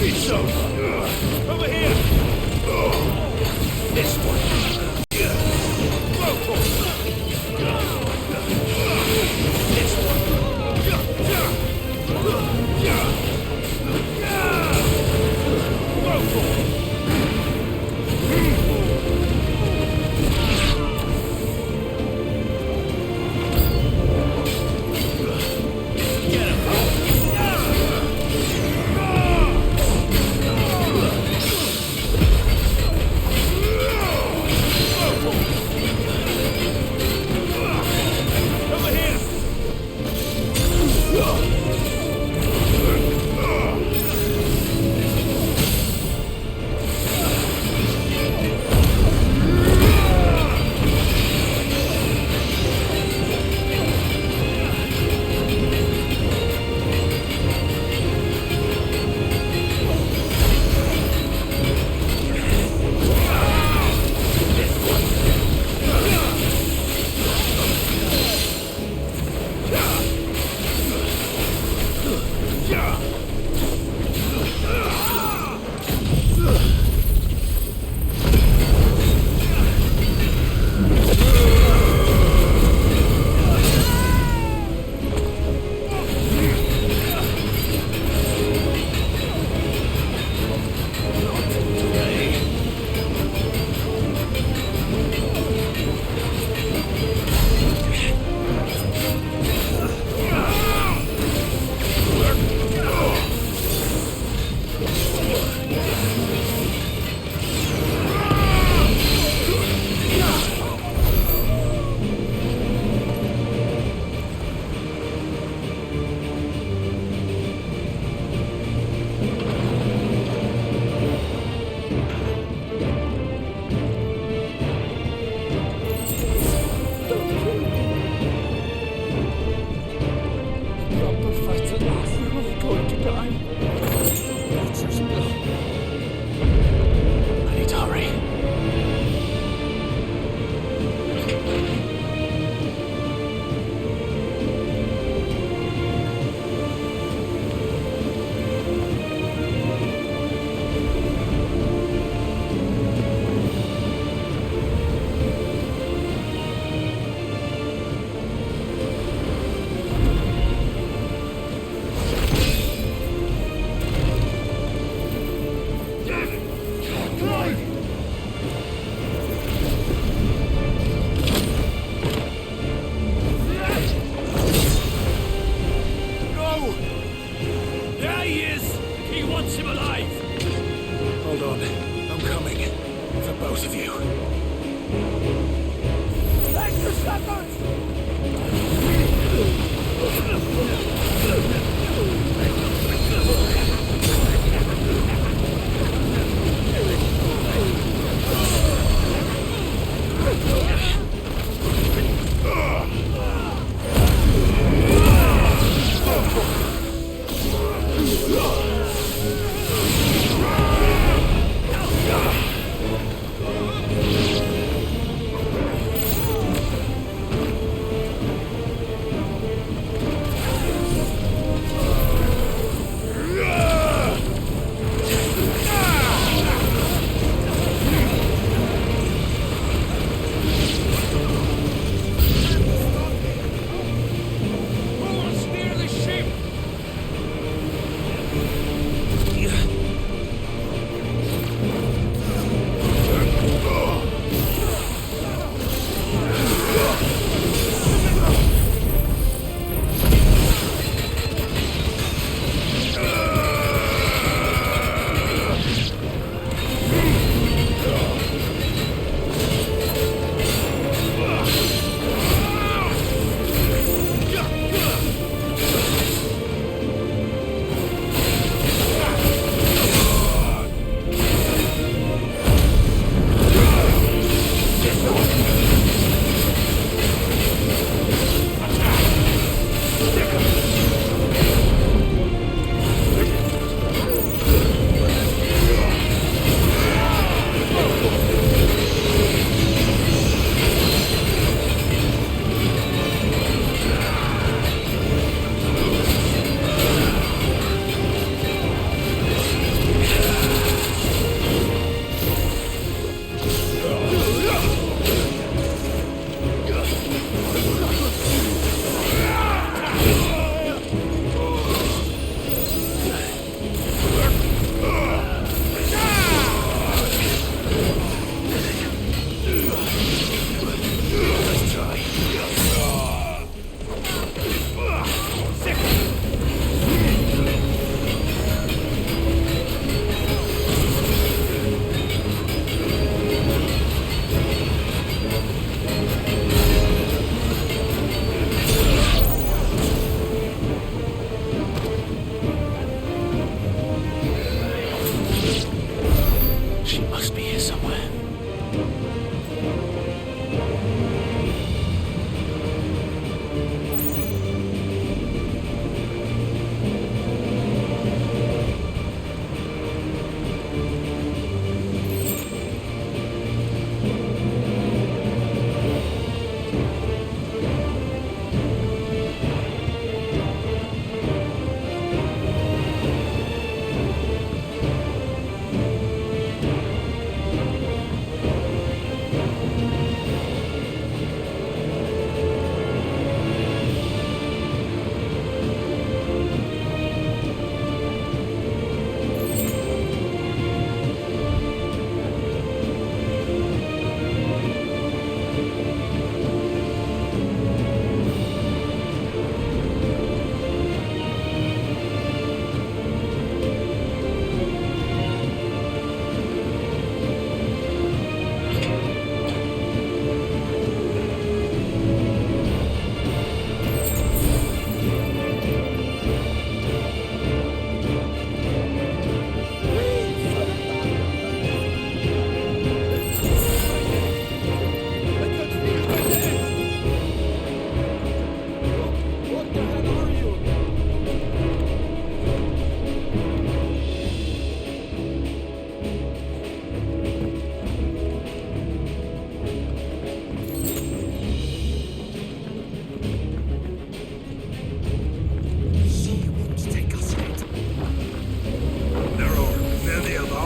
Eat some! Over here! This one! Rotor! This one! Rotor!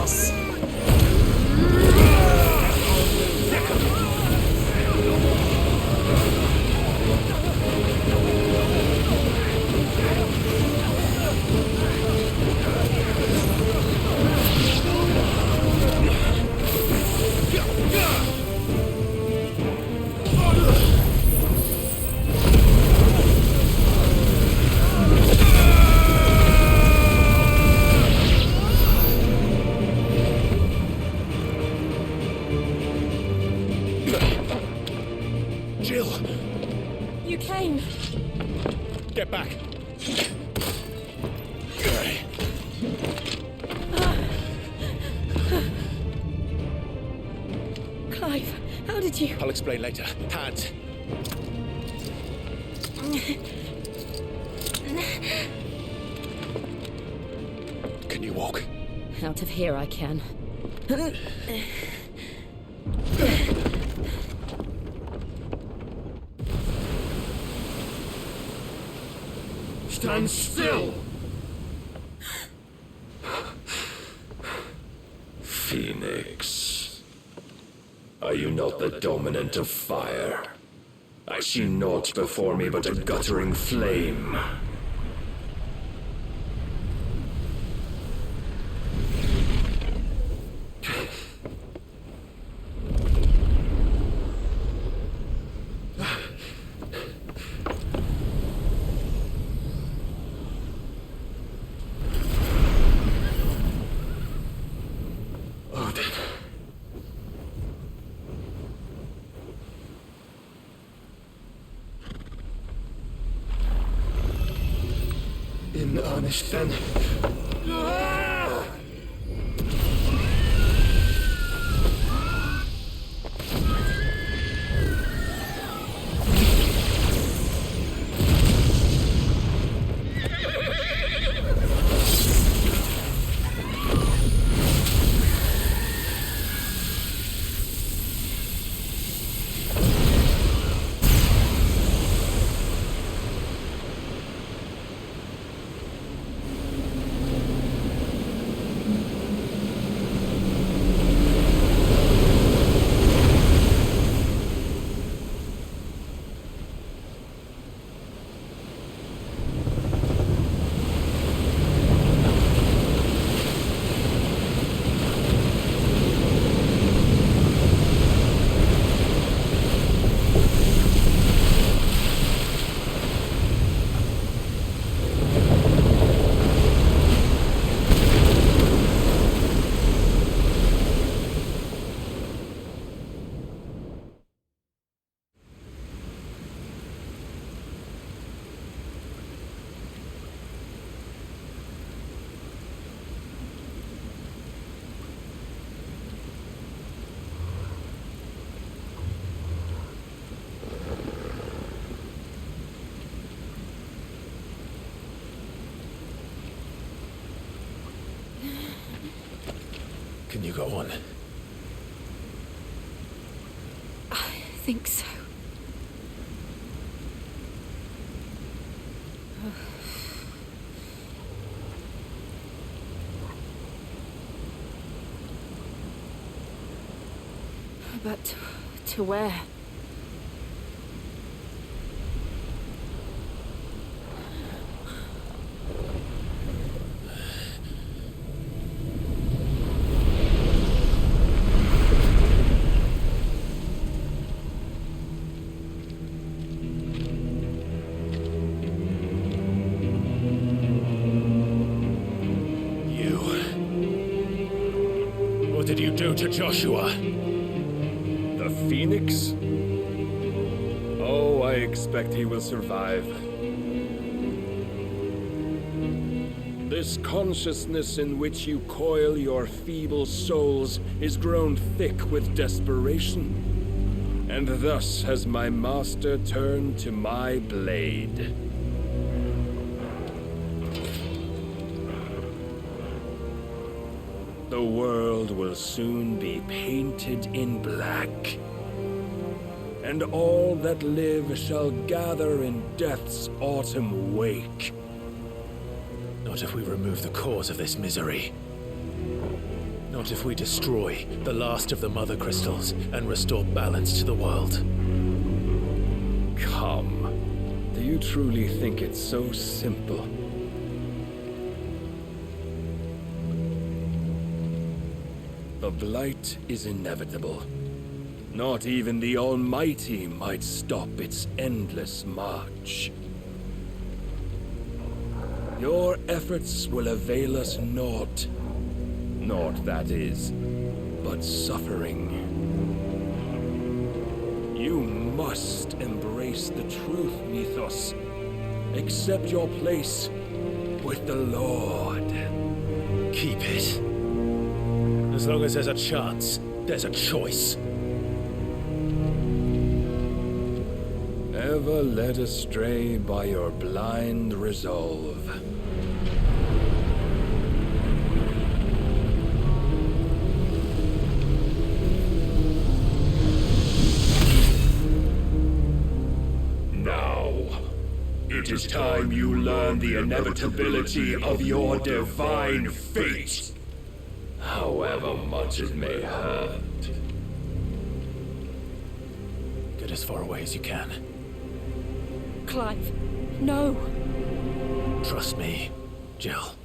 this. Jill! You came. Get back. Clive, how did you... I'll explain later. Hands. Can you walk? Out of here I can. Stand still! Phoenix. Are you not the dominant of fire? I see naught before me but a guttering flame. In earnest, then. Can you go on? I think so. But to where? What did you do to Joshua? The Phoenix? Oh, I expect he will survive. This consciousness in which you coil your feeble souls is grown thick with desperation. And thus has my master turned to my blade. The world will soon be painted in black, and all that live shall gather in death's autumn wake. Not if we remove the cause of this misery. Not if we destroy the last of the Mother Crystals and restore balance to the world. Come. Do you truly think it's so simple? The Blight is inevitable. Not even the Almighty might stop its endless march. Your efforts will avail us naught. Naught, that is, but suffering. You must embrace the truth, Mythos. Accept your place with the Lord. Keep it. As long as there's a chance, there's a choice. Ever led astray by your blind resolve. Now, it is time you learn the inevitability of your divine fate. However much it may hurt. Get as far away as you can. Clive, no. Trust me, Jill.